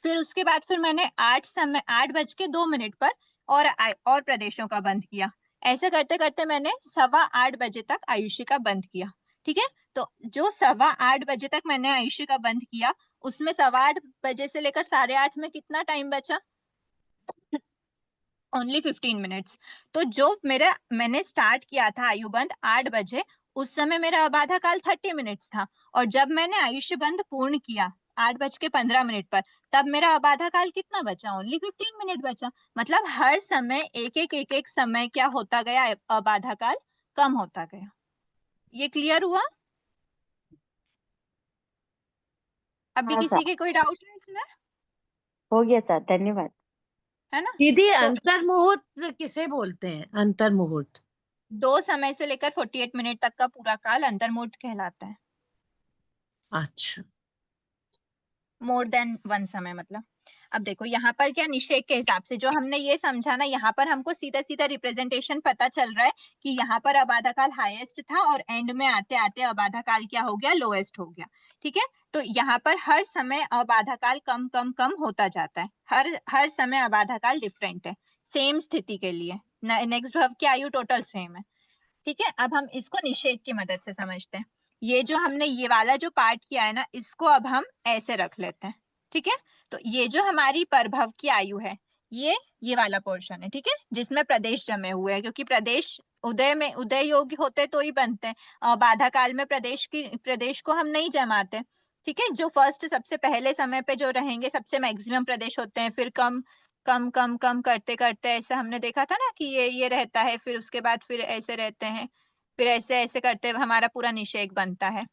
फिर उसके बाद फिर मैंने 8 बज के 2 मिनट पर और प्रदेशों का बंद किया। ऐसे करते करते मैंने 8:15 बजे तक आयुष्य का बंद किया। ठीक है, तो जो 8:15 बजे तक मैंने आयुष्य का बंद किया, उसमें 8:15 बजे से लेकर 8:30 में कितना टाइम बचा, ओनली 15 मिनट्स। तो जो मैंने स्टार्ट किया था आयु बंद 8 बजे, उस समय मेरा आबाधा काल 30 मिनट्स था, और जब मैंने आयुष्य बंद पूर्ण किया 8:15 पर, तब मेरा आबाधा काल कितना बचा, ओनली 15 मिनट बचा। मतलब हर समय एक एक समय क्या होता गया, आबाधा काल कम होता गया। ये क्लियर हुआ? अभी हाँ किसी सर, के कोई डाउट है इसमें? हो गया सर, धन्यवाद। है ना? दीदी तो अंतर मुहूर्त किसे बोलते हैं, अंतर मुहूर्त? 2 समय से लेकर 48 मिनट तक का पूरा काल अंतर मुहूर्त कहलाता है। अच्छा, मोर देन 1 समय मतलब। अब देखो यहाँ पर क्या, निषेध के हिसाब से जो हमने ये समझा ना, यहाँ पर हमको सीधा सीधा रिप्रेजेंटेशन पता चल रहा है कि यहाँ पर आबाधा काल हाईएस्ट था और एंड में आते आते आबाधा काल क्या हो गया, लोएस्ट हो गया। ठीक है, तो यहाँ पर हर समय आबाधा काल कम कम कम होता जाता है, हर समय आबाधा काल डिफरेंट है, सेम स्थिति के लिए। नेक्स्ट भाव की आयु टोटल सेम है। ठीक है, अब हम इसको निषेध की मदद से समझते हैं। ये जो हमने ये वाला जो पार्ट किया है ना, इसको अब हम ऐसे रख लेते हैं। ठीक है, तो ये जो हमारी परभव की आयु है, ये वाला पोर्शन है। ठीक है, जिसमें प्रदेश जमे हुए हैं, क्योंकि प्रदेश उदय योग्य होते तो ही बनते हैं, बाधा काल में प्रदेश को हम नहीं जमाते। ठीक है, जो फर्स्ट सबसे पहले समय पे जो रहेंगे, सबसे मैक्सिमम प्रदेश होते हैं, फिर कम कम कम कम करते करते ऐसा हमने देखा था ना कि ये रहता है, फिर उसके बाद फिर ऐसे रहते हैं, फिर ऐसे ऐसे करते हुए हमारा पूरा निषेक बनता है।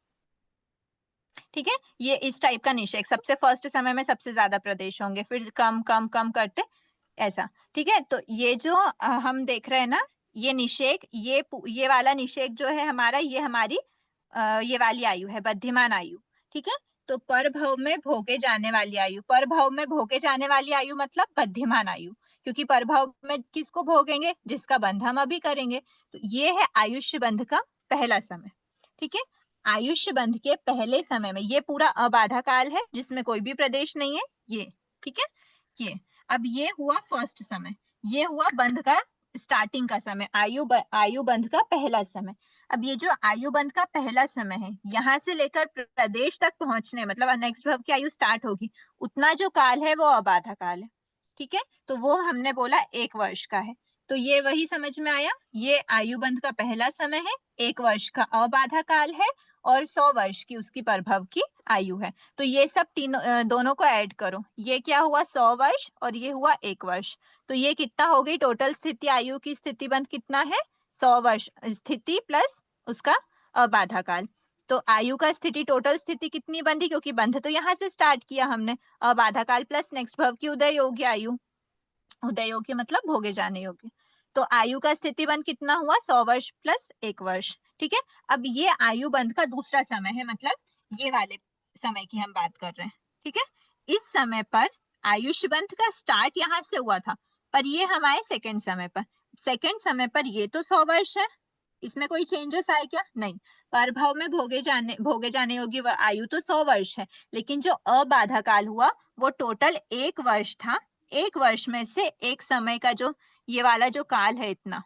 ठीक है, ये इस टाइप का निषेक, सबसे फर्स्ट समय में सबसे ज्यादा प्रदेश होंगे, फिर कम कम कम करते ऐसा। ठीक है, तो ये जो हम देख रहे हैं ना, ये निषेक, ये वाला निषेक जो है हमारा, ये हमारी ये वाली आयु है, बद्धिमान आयु। ठीक है, तो परभव में भोगे जाने वाली आयु, परभव में भोगे जाने वाली आयु मतलब बद्धिमान आयु, क्योंकि परभव में किसको भोगेंगे, जिसका बंध हम अभी करेंगे। तो ये है आयुष्य बंध का पहला समय। ठीक है, आयुष्य बंध के पहले समय में ये पूरा अबाधा काल है, जिसमें कोई भी प्रदेश नहीं है ये। ठीक है, ये अब ये हुआ फर्स्ट समय, ये हुआ बंध का स्टार्टिंग का समय, आयु बंध का पहला समय। अब ये जो आयु बंध का पहला समय है, यहाँ से लेकर प्रदेश तक पहुंचने, मतलब नेक्स्ट भव की आयु स्टार्ट होगी, उतना जो काल है वो अबाधा काल है। ठीक है, तो वो हमने बोला 1 वर्ष का है। तो ये वही समझ में आया, ये आयु बंध का पहला समय है, 1 वर्ष का अबाधा काल है, और 100 वर्ष की उसकी परभव की आयु है। तो ये सब दोनों को ऐड करो, ये क्या हुआ 100 वर्ष और ये हुआ 1 वर्ष, तो ये कितना हो गई टोटल स्थिति, आयु की स्थिति बंध कितना है, 100 वर्ष स्थिति प्लस उसका अबाधा काल। तो आयु का स्थिति, टोटल स्थिति कितनी बंधी, क्योंकि बंध तो यहाँ से स्टार्ट किया हमने, अबाधा काल प्लस नेक्स्ट भव की उदय योग्य आयु, उदय योग्य मतलब भोगे जाने योग्य। तो आयु का स्थिति बंध कितना हुआ, 100 वर्ष प्लस 1 वर्ष। ठीक है, अब ये आयु बंध का दूसरा समय है, मतलब ये वाले समय की हम बात कर रहे हैं। ठीक है, इस समय पर आयुष्य बंध का स्टार्ट यहाँ से हुआ था, पर ये हम आए सेकेंड समय पर। सेकेंड समय पर ये तो 100 वर्ष है, इसमें कोई चेंजेस आए क्या, नहीं। परभव में भोगे जाने योग्य आयु तो 100 वर्ष है, लेकिन जो अबाधा काल हुआ वो टोटल 1 वर्ष था। 1 वर्ष में से एक समय का जो ये वाला जो काल है, इतना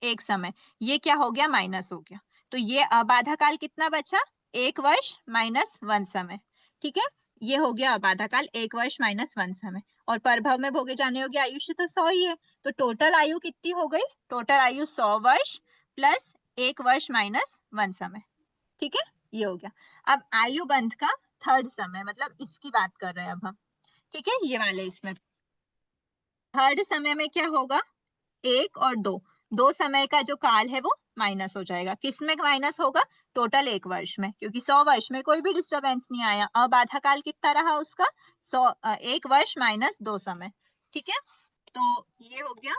एक समय, ये क्या हो गया, माइनस हो गया। तो ये अबाधा काल कितना बचा, 1 वर्ष माइनस 1 समय। ठीक है, ये हो गया अबाधा काल 1 वर्ष माइनस 1 समय, और परभव में भोगे जाने योग्य आयुष्य तो 100 ही है। तो टोटल आयु कितनी हो गई, टोटल आयु 100 वर्ष प्लस 1 वर्ष माइनस 1 समय। ठीक है, ये हो गया। अब आयु बंध का थर्ड समय, मतलब इसकी बात कर रहे हैं अब हम। ठीक है, ये वाले इसमें थर्ड समय में क्या होगा, 1 और 2 समय का जो काल है वो माइनस हो जाएगा। किस में माइनस होगा, टोटल 1 वर्ष में, क्योंकि 100 वर्ष में कोई भी डिस्टरबेंस नहीं आया। अबाधा काल कितना रहा उसका? 1 वर्ष माइनस 2 समय। ठीक है, तो ये हो गया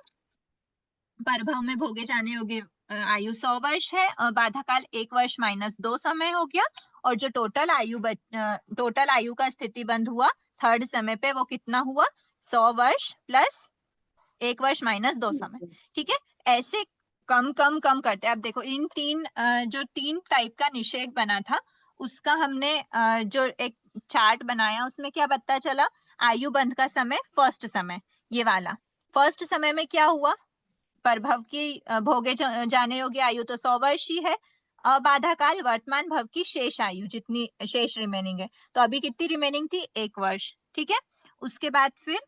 परभव में भोगे जाने योग्य आयु 100 वर्ष है, बाधा काल 1 वर्ष माइनस 2 समय हो गया, और जो टोटल आयु का स्थिति बंध हुआ थर्ड समय पे वो कितना हुआ? 100 वर्ष प्लस 1 वर्ष माइनस 2 समय। ठीक है, ऐसे कम कम कम करते हैं। अब देखो इन जो तीन टाइप का निषेध बना था उसका हमने जो एक चार्ट बनाया उसमें क्या पता चला? आयु बंध का समय फर्स्ट समय, ये वाला फर्स्ट समय में क्या हुआ? परभव की भोगे जाने योग्य आयु तो 100 वर्ष ही है। अबाधा काल वर्तमान भव की शेष आयु जितनी शेष रिमेनिंग है, तो अभी कितनी रिमेनिंग थी? 1 वर्ष। ठीक है, उसके बाद फिर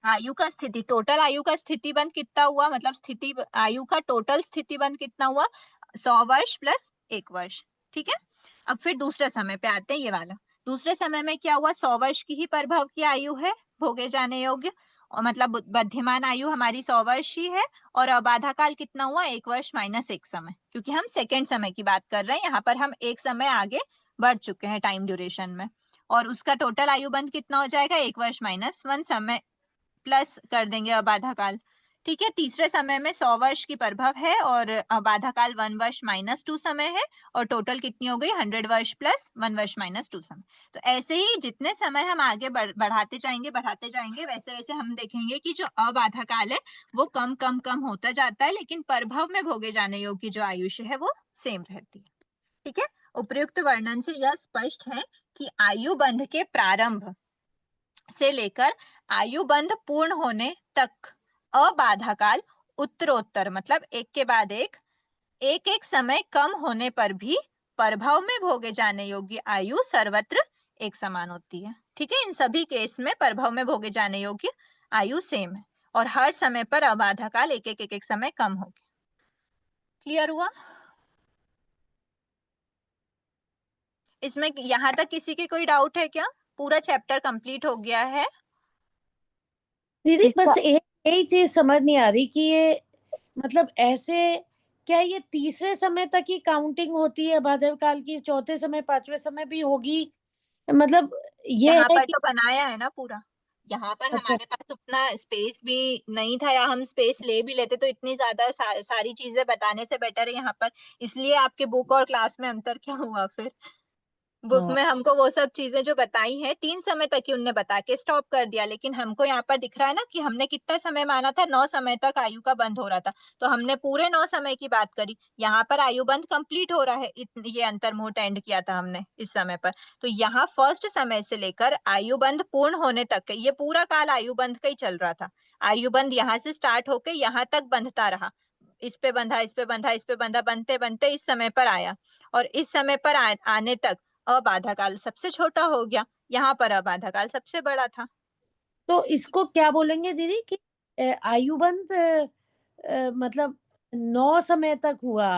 आयु का स्थिति, टोटल आयु का स्थिति बंध कितना हुआ? मतलब स्थिति आयु का टोटल स्थिति बंध कितना हुआ? 100 वर्ष प्लस 1 वर्ष। ठीक है, अब फिर दूसरे समय पे आते हैं, ये वाला दूसरे समय में क्या हुआ? 100 वर्ष की ही परभव की आयु है भोगे जाने योग्य, और मतलब बध्यमान आयु हमारी 100 वर्ष ही है, और अबाधा काल कितना हुआ? 1 वर्ष माइनस 1 समय, क्योंकि हम सेकेंड समय की बात कर रहे हैं, यहाँ पर हम एक समय आगे बढ़ चुके हैं टाइम ड्यूरेशन में, और उसका टोटल आयु बंध कितना हो जाएगा? 1 वर्ष माइनस 1 समय प्लस कर देंगे अबाधा काल। ठीक है, तीसरे समय में 100 वर्ष की परभव है और अबाधा काल 1 वर्ष माइनस 2 समय है, और टोटल कितनी हो गई? 100 वर्ष प्लस 1 वर्ष माइनस 2 समय। तो ऐसे ही जितने समय हम आगे बढ़ाते जाएंगे वैसे वैसे हम देखेंगे कि जो अबाधा काल है वो कम कम कम होता जाता है, लेकिन परभव में भोगे जाने योग्य जो आयुष्य है वो सेम रहती है। ठीक है, उपर्युक्त वर्णन से यह स्पष्ट है कि आयु बंध के प्रारंभ से लेकर आयु बंध पूर्ण होने तक अबाधा काल उत्तरोत्तर, मतलब एक के बाद एक समय कम होने पर भी परभव में भोगे जाने योग्य आयु सर्वत्र एक समान होती है। ठीक है, इन सभी केस में परभव में भोगे जाने योग्य आयु सेम है, और हर समय पर अबाधा काल एक समय कम हो गया। क्लियर हुआ? इसमें यहाँ तक किसी के कोई डाउट है क्या? पूरा चैप्टर कंप्लीट हो गया है। दीदी बस इसका यही चीज समझ नहीं आ रही कि ये मतलब ऐसे क्या ये तीसरे समय तक ही काउंटिंग होती है बाधव काल की? चौथे समय पांचवें समय भी होगी? मतलब ये यहाँ है पर कि तो बनाया है ना पूरा। यहाँ पर अच्छा, हमारे पास उतना स्पेस भी नहीं था, या हम स्पेस ले भी लेते तो इतनी ज्यादा सारी चीजें बताने से बेटर है यहाँ पर, इसलिए आपके बुक और क्लास में अंतर क्या हुआ फिर? बुक हाँ, में हमको वो सब चीजें जो बताई हैं 3 समय तक ही उनने बता के स्टॉप कर दिया, लेकिन हमको यहाँ पर दिख रहा है ना कि हमने कितना समय माना था? 9 समय तक आयु का बंद हो रहा था, तो हमने पूरे 9 समय की बात करी। यहाँ पर आयु बंद कंप्लीट हो रहा है, ये अंतर्मुहूर्त एंड किया था हमने इस समय पर, तो यहाँ फर्स्ट समय से लेकर आयु बंद पूर्ण होने तक ये पूरा काल आयु बंद का ही चल रहा था। आयु बंद यहाँ से स्टार्ट होके यहाँ तक बंधता रहा, इस पे बंधा, इस पे बंधा, इस पे बंधा, बनते बनते इस समय पर आया, और इस समय पर आने तक अबाधा काल सबसे छोटा हो गया, यहाँ पर अबाधा काल सबसे बड़ा था। तो इसको क्या बोलेंगे दीदी कि आयुबंध मतलब 9 समय तक हुआ,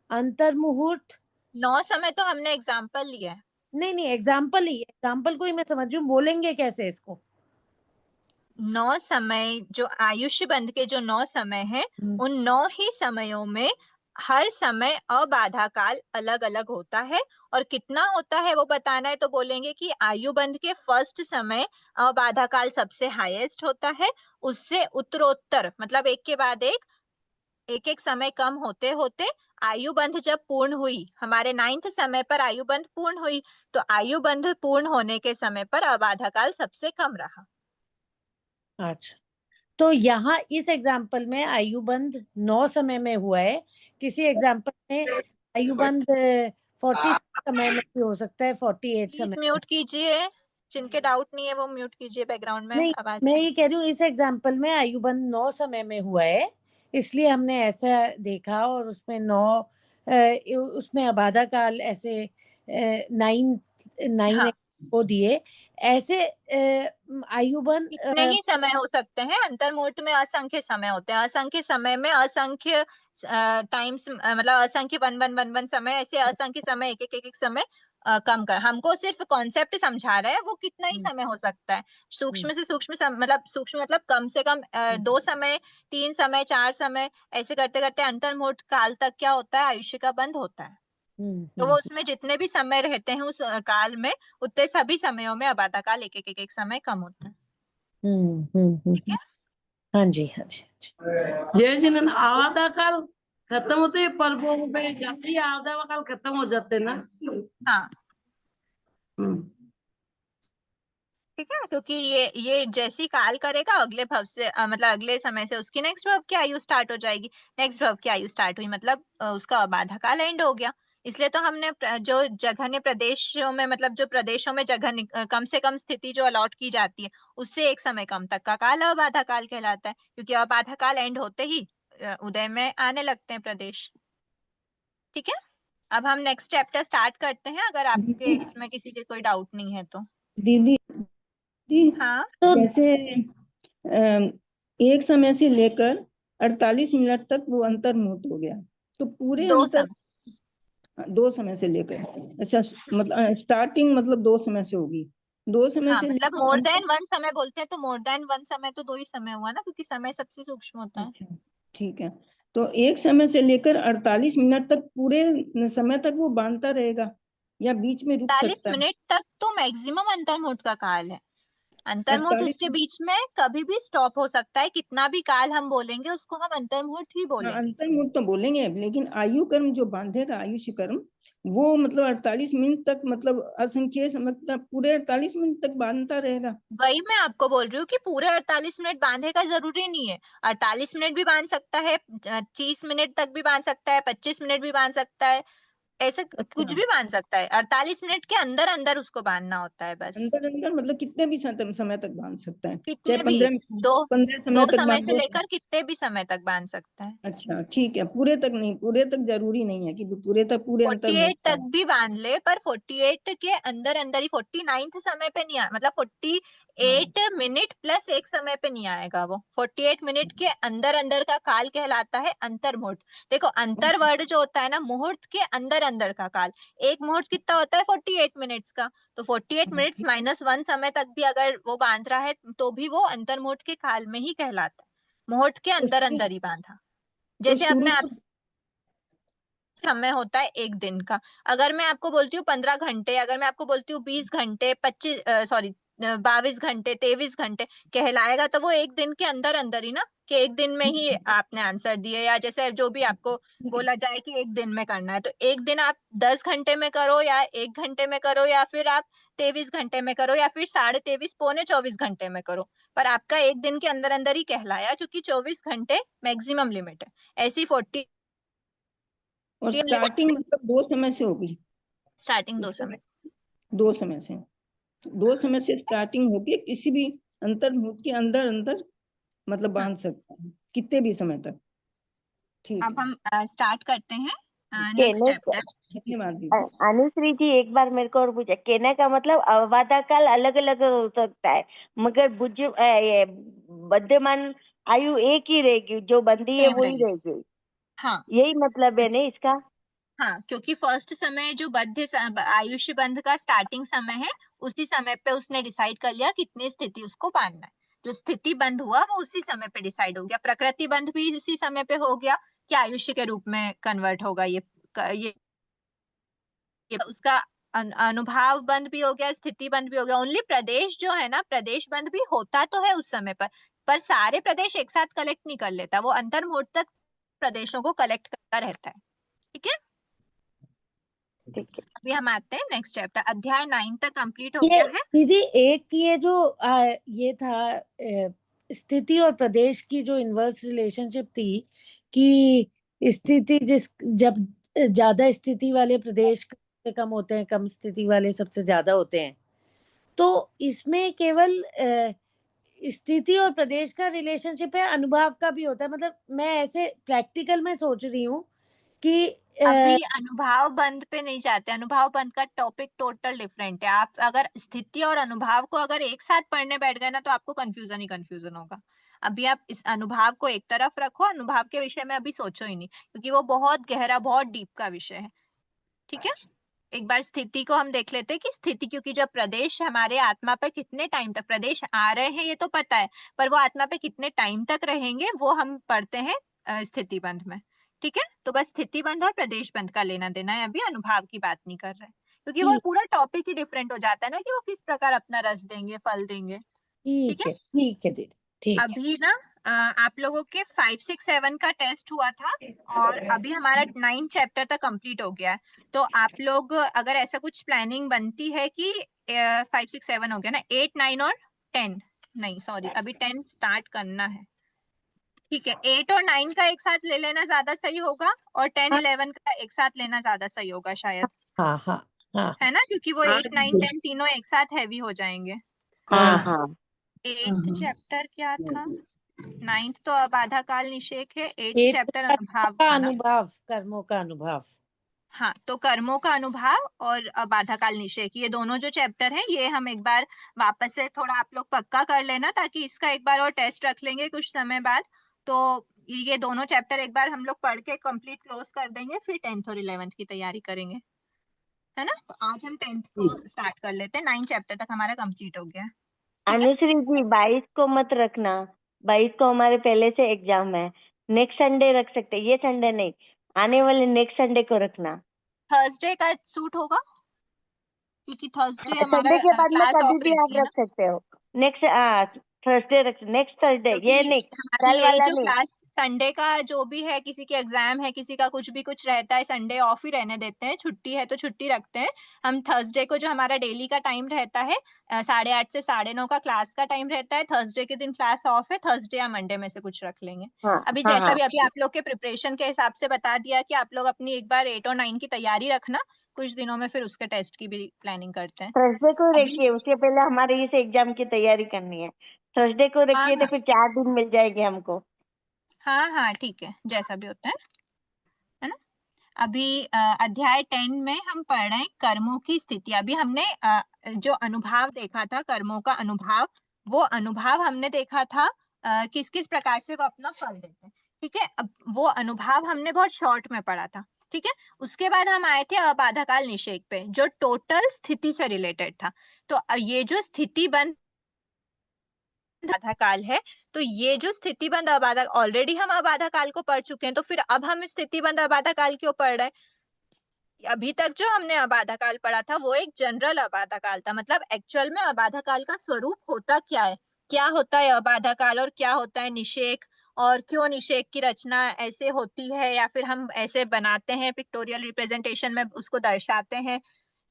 अंतर मुहूर्त? 9 समय तो हमने एग्जाम्पल लिया है। नहीं नहीं, एग्जाम्पल को ही मैं समझ रही हूँ, बोलेंगे कैसे इसको? 9 समय जो आयुष्य बंध के जो 9 समय है, उन 9 ही समयों में हर समय अबाधा काल अलग अलग होता है, और कितना होता है वो बताना है तो बोलेंगे कि आयु बंध के फर्स्ट समय अबाधा काल सबसे हाईएस्ट होता है, उससे उत्तरोत्तर मतलब एक के बाद एक समय कम होते होते आयु बंध जब पूर्ण हुई, हमारे 9th समय पर आयु बंध पूर्ण हुई, तो आयु बंध पूर्ण होने के समय पर अबाधा काल सबसे कम रहा। अच्छा, तो यहाँ इस एग्जाम्पल में आयुबंध 9 समय में हुआ है, किसी एग्जाम्पल में आयुबंध 40 समय में भी हो सकता है, 48 प्लीज समय में। म्यूट कीजिए, जिनके डाउट नहीं है वो म्यूट कीजिए, बैकग्राउंड में नहीं, आवाज। मैं ये कह रही हूँ इस एग्जाम्पल में आयुबंध 9 समय में हुआ है, इसलिए हमने ऐसा देखा, और उसमें 9 उसमें अबाधा काल ऐसे 9 हाँ, को दिए ऐसे आयुबंध कितने ही समय हो सकते हैं, अंतर्मुहूर्त में असंख्य समय होते हैं, असंख्य समय में असंख्य टाइम्स, मतलब असंख्य वन समय, ऐसे असंख्य समय एक समय कम कर, हमको सिर्फ कॉन्सेप्ट समझा रहे हैं, वो कितना ही समय हो सकता है, सूक्ष्म से सूक्ष्म मतलब सूक्ष्म मतलब कम से कम 2 समय, 3 समय, 4 समय, ऐसे करते करते अंतर्मुहूर्त काल तक क्या होता है? आयुष्य का बंध होता है। तो वो उसमें जितने भी समय रहते हैं उस काल में, उतने सभी समयों में अबाधा काल एक समय कम होता है। ठीक है। हाँ जी, हाँ जी, हाँ जी। जय जिन आवादा काल खत्म होते पर्वों पे जाते ही आवादा काल खत्म हो जाते ना। हाँ हम्म। ठीक है, क्योंकि ये जैसी काल करेगा अगले भव से मतलब अगले समय से उसकी नेक्स्ट भव की आयु स्टार्ट हो जाएगी। नेक्स्ट भव की आयु स्टार्ट हुई मतलब उसका अबाधा काल एंड हो गया। इसलिए तो हमने जो जघन्य प्रदेशों में मतलब जो प्रदेशों में जघन्य कम से कम स्थिति जो अलॉट की जाती है उससे एक समय कम तक का काल अबाधा काल कहलाता है, क्योंकि अबाधा काल एंड होते ही उदय में आने लगते हैं प्रदेश। ठीक है, अब हम नेक्स्ट चैप्टर स्टार्ट करते हैं, अगर आपके इसमें किसी के कोई डाउट नहीं है तो। दीदी हाँ जैसे एक समय से लेकर 48 मिनट तक वो अंतर्मुक्त हो गया, तो पूरे दो अंतर समय। 2 समय से लेकर, अच्छा मतलब स्टार्टिंग मतलब 2 समय से होगी, 2 समय हाँ से मतलब लेकर मोर देन वन समय बोलते हैं, तो मोर देन वन समय तो 2 ही समय हुआ ना, क्योंकि समय सबसे सूक्ष्म होता है। अच्छा ठीक है, तो एक समय से लेकर 48 मिनट तक पूरे समय तक वो बांधता रहेगा या बीच में रुक 48 सकता है? मिनट तक तो मैक्सिमम अंतर्मुहूर्त का काल है। अंतर्मुहूर्त 48 उसके बीच में कभी भी स्टॉप हो सकता है, कितना भी काल हम बोलेंगे उसको हम अंतर्मुहूर्त ही हाँ, बोलेंगे। अंतर्मुहूर्त तो बोलेंगे, लेकिन आयु कर्म जो बांधेगा, आयुष्य कर्म, वो मतलब 48 मिनट तक, मतलब असंख्य मतलब पूरे 48 मिनट तक बांधता रहेगा। वही मैं आपको बोल रही हूँ कि पूरे 48 मिनट बांधेगा जरूरी नहीं है। 48 मिनट भी बांध सकता है, 30 मिनट तक भी बांध सकता है, 25 मिनट भी बांध सकता है, ऐसे कुछ अच्छा, भी बांध सकता है। 48 मिनट के अंदर अंदर उसको बांधना होता है बस। अंदर अंदर मतलब कितने भी समय तक बांध सकता है, चाहे कितने भी, 15 दो 15 दो समय तक समय से बांधो। लेकर कितने भी समय तक बांध सकता है। अच्छा ठीक है, पूरे तक नहीं, पूरे तक जरूरी नहीं है कि पूरे तक पूरे अंतर्मुहूर्त 48 का। तक भी बांध ले, पर 48 के अंदर अंदर ही 49th समय पे नहीं मतलब 48 मिनट प्लस एक समय पे नहीं आएगा वो। 48 मिनट के अंदर अंदर का काल कहलाता है अंतर्मुहूर्त। देखो अंतर वर्ड जो होता है ना, मुहूर्त के अंदर अंदर का काल। एक मुहूर्त कितना होता है 48 मिनट्स का, तो 48 मिनट्स माइनस 1 समय तक भी अगर वो बांध रहा है तो भी वो अंतर्मुहूर्त के काल में ही कहलाता है। मुहूर्त के तो अंदर अंदर ही बांधा। तो जैसे अब शुरू मैं तो समय होता है एक दिन का। अगर मैं आपको बोलती हूँ 15 घंटे, अगर मैं आपको बोलती हूँ 20 घंटे, 25 सॉरी 22 घंटे, 23 घंटे, कहलाएगा तो वो एक दिन के अंदर अंदर ही ना, कि एक दिन में ही आपने आंसर दिए, या जैसे जो भी आपको बोला जाए कि एक दिन में करना है, तो एक दिन आप 10 घंटे में करो या 1 घंटे में करो या फिर आप 23 घंटे में करो या फिर 23.5 पौने 24 घंटे में करो, पर आपका एक दिन के अंदर अंदर ही कहलाया, क्योंकि 24 घंटे मैक्सिमम लिमिट है। ऐसी 40 और स्टार्टिंग मतलब 2 समय से होगी, स्टार्टिंग 2 इसका समय। 2 समय से, 2 समय से स्टार्टिंग होगी, किसी भी अंतर्मुहूर्त के अंदर अंदर मतलब बांध सकता है कितने भी समय तक। ठीक अब है, हम स्टार्ट करते हैं नेक्स्ट कहने चैप्टर। धन्यवाद दीदी। अनुश्री जी एक बार मेरे को और पूछा, कहने का मतलब अववादा काल अलग अलग हो सकता है, मगर ये बद्धमान आयु एक ही रहेगी, जो बंदी है सेम वही रहेगी। रहेगी, हाँ यही मतलब है ना इसका? हाँ, क्योंकि फर्स्ट समय जो आयुष्य बंध का स्टार्टिंग समय है, उसी समय पे उसने डिसाइड कर लिया कितनी स्थिति उसको बांधना है। जो स्थिति बंध हुआ वो उसी समय पे डिसाइड हो गया। प्रकृति बंध भी उसी समय पे हो गया कि आयुष्य के रूप में कन्वर्ट होगा ये उसका अनुभाव बंद भी हो गया, स्थिति बंद भी हो गया। ओनली प्रदेश जो है ना, प्रदेश बंद भी होता तो है उस समय पर सारे प्रदेश एक साथ कलेक्ट नहीं कर लेता, वो अंतर्मुहूर्त तक प्रदेशों को कलेक्ट करता रहता है। ठीक है, ठीक है। अभी हम आते हैं नेक्स्ट चैप्टर। अध्याय 9 तक कंप्लीट हो ये गया है। दीदी एक ये जो ये था स्थिति और प्रदेश की जो इनवर्स रिलेशनशिप थी कि स्थिति जब ज्यादा स्थिति वाले प्रदेश से कम होते हैं, कम स्थिति वाले सबसे ज्यादा होते हैं, तो इसमें केवल स्थिति और प्रदेश का रिलेशनशिप है, अनुभव का भी होता है। मतलब मैं ऐसे प्रैक्टिकल में सोच रही हूँ कि अभी अनुभाव बंद पे नहीं जाते, अनुभाव बंद का टॉपिक टोटल डिफरेंट है। आप अगर स्थिति और अनुभाव को अगर एक साथ पढ़ने बैठ गए ना, तो आपको कंफ्यूजन ही कंफ्यूजन होगा। अभी आप इस अनुभाव को एक तरफ रखो, अनुभाव के विषय में अभी सोचो ही नहीं, क्योंकि वो बहुत गहरा बहुत डीप का विषय है। ठीक है, एक बार स्थिति को हम देख लेते हैं कि स्थिति, क्योंकि जब प्रदेश हमारे आत्मा पर कितने टाइम तक प्रदेश आ रहे हैं ये तो पता है, पर वो आत्मा पे कितने टाइम तक रहेंगे वो हम पढ़ते हैं स्थिति बंध में। ठीक है, तो बस स्थिति बंध और प्रदेश बंध का लेना देना है, अभी अनुभाव की बात नहीं कर रहे हैं, क्योंकि वो ठीक पूरा टॉपिक ही डिफरेंट हो जाता है ना, कि वो किस प्रकार अपना रस देंगे, फल देंगे। ठीक है दीदी, ठीक है। अभी ना आप लोगों के 5, 6, 7 का टेस्ट हुआ था और अभी हमारा 9 चैप्टर तक कंप्लीट हो गया है। तो आप लोग अगर ऐसा कुछ प्लानिंग बनती है कि 5, 6, 7 हो गया ना, 8, 9 और 10, नहीं सॉरी, अभी 10 स्टार्ट करना है। ठीक है, 8 और 9 का एक साथ ले लेना ज्यादा सही होगा, और 10, हाँ 11 का एक साथ लेना ज्यादा सही होगा शायद, हाँ हाँ हाँ है ना, क्योंकि वो हाँ 8, 9, 10 तीनों एक साथ हैवी हो जाएंगे। हाँ हाँ हाँ 8th चैप्टर क्या था? 9th तो अब आधा काल निषेक है, 8th एक चैप्टर कर्मों अनुभाव का था ना। अनुभव, कर्मों का अनुभव। हाँ, तो कर्मों का अनुभाव और बाधा काल निषेक, ये दोनों जो चैप्टर हैं, ये हम एक बार वापस से थोड़ा आप लोग पक्का कर लेना, ताकि इसका एक बार और टेस्ट रख लेंगे कुछ समय बाद। तो ये दोनों चैप्टर एक बार हम लोग पढ़ के कंप्लीट क्लोज कर देंगे, फिर 10th और 11th की तैयारी करेंगे, है ना। तो आज हम 10th को स्टार्ट कर लेते हैं, 9 चैप्टर तक हमारा कंप्लीट हो गया है। ठीक है, अनुश्री जी 22 को मत रखना, 22 को हमारे पहले से एग्जाम है, नेक्स्ट संडे रख सकते हैं, ये संडे नहीं, आने वाले नेक्स्ट संडे को रखना। थर्सडे का सूट होगा, क्योंकि थर्सडे हमारा संडे के बाद में क्लास कभी ऑफ भी रहती आप है रख ना, सकते हो। नेक्स्ट थर्सडे रख, नेक्स्ट थर्सडे, ये क्योंकि नहीं, हमारी कल ये वाला जो नहीं। क्लास संडे का जो भी है, किसी के एग्जाम है, किसी का कुछ भी कुछ रहता है, संडे ऑफ ही रहने देते हैं, छुट्टी है तो छुट्टी रखते हैं। हम थर्सडे को जो हमारा डेली का टाइम रहता है 8:30 से 9:30 का क्लास का टाइम रहता है, थर्सडे के दिन क्लास ऑफ है, थर्सडे या मंडे में से कुछ रख लेंगे। हाँ अभी हाँ जैसा हाँ भी अभी आप लोग के प्रिपरेशन के हिसाब से बता दिया कि आप लोग अपनी एक बार 8 और 9 की तैयारी रखना, कुछ दिनों में फिर उसके टेस्ट की भी प्लानिंग करते हैं। थर्सडे को अभी रखिए, उसके पहले हमारे इस एग्जाम की तैयारी करनी है। थर्सडे को हाँ रखिए तो हाँ फिर 4 दिन मिल जाएंगे हमको। हाँ हाँ ठीक है, जैसा भी होता है ना। अभी अध्याय 10 में हम पढ़ रहे हैं कर्मों की स्थिति। अभी हमने जो अनुभाव देखा था, कर्मों का अनुभाव, वो अनुभाव हमने देखा था किस किस प्रकार से वो अपना फल देते हैं। ठीक है, अब वो अनुभाव हमने बहुत शॉर्ट में पढ़ा था। ठीक है, उसके बाद हम आए थे अबाधा काल निषेक पे, जो टोटल स्थिति से रिलेटेड था। तो ये जो स्थिति बंद बाधा काल है, तो ये जो स्थितिबंध अबाधा, ऑलरेडी हम अबाधा काल को पढ़ चुके हैं, तो फिर अब हम स्थितिबंध अबाधा काल क्यों पढ़ रहे हैं? अभी तक जो हमने अबाधा काल पढ़ा था वो एक जनरल अबाधा काल था, मतलब एक्चुअल में अबाधा काल का स्वरूप होता क्या है, क्या होता है अबाधा काल और क्या होता है निषेक, और क्यों निषेक की रचना ऐसे होती है या फिर हम ऐसे बनाते हैं, पिक्टोरियल रिप्रेजेंटेशन में उसको दर्शाते हैं,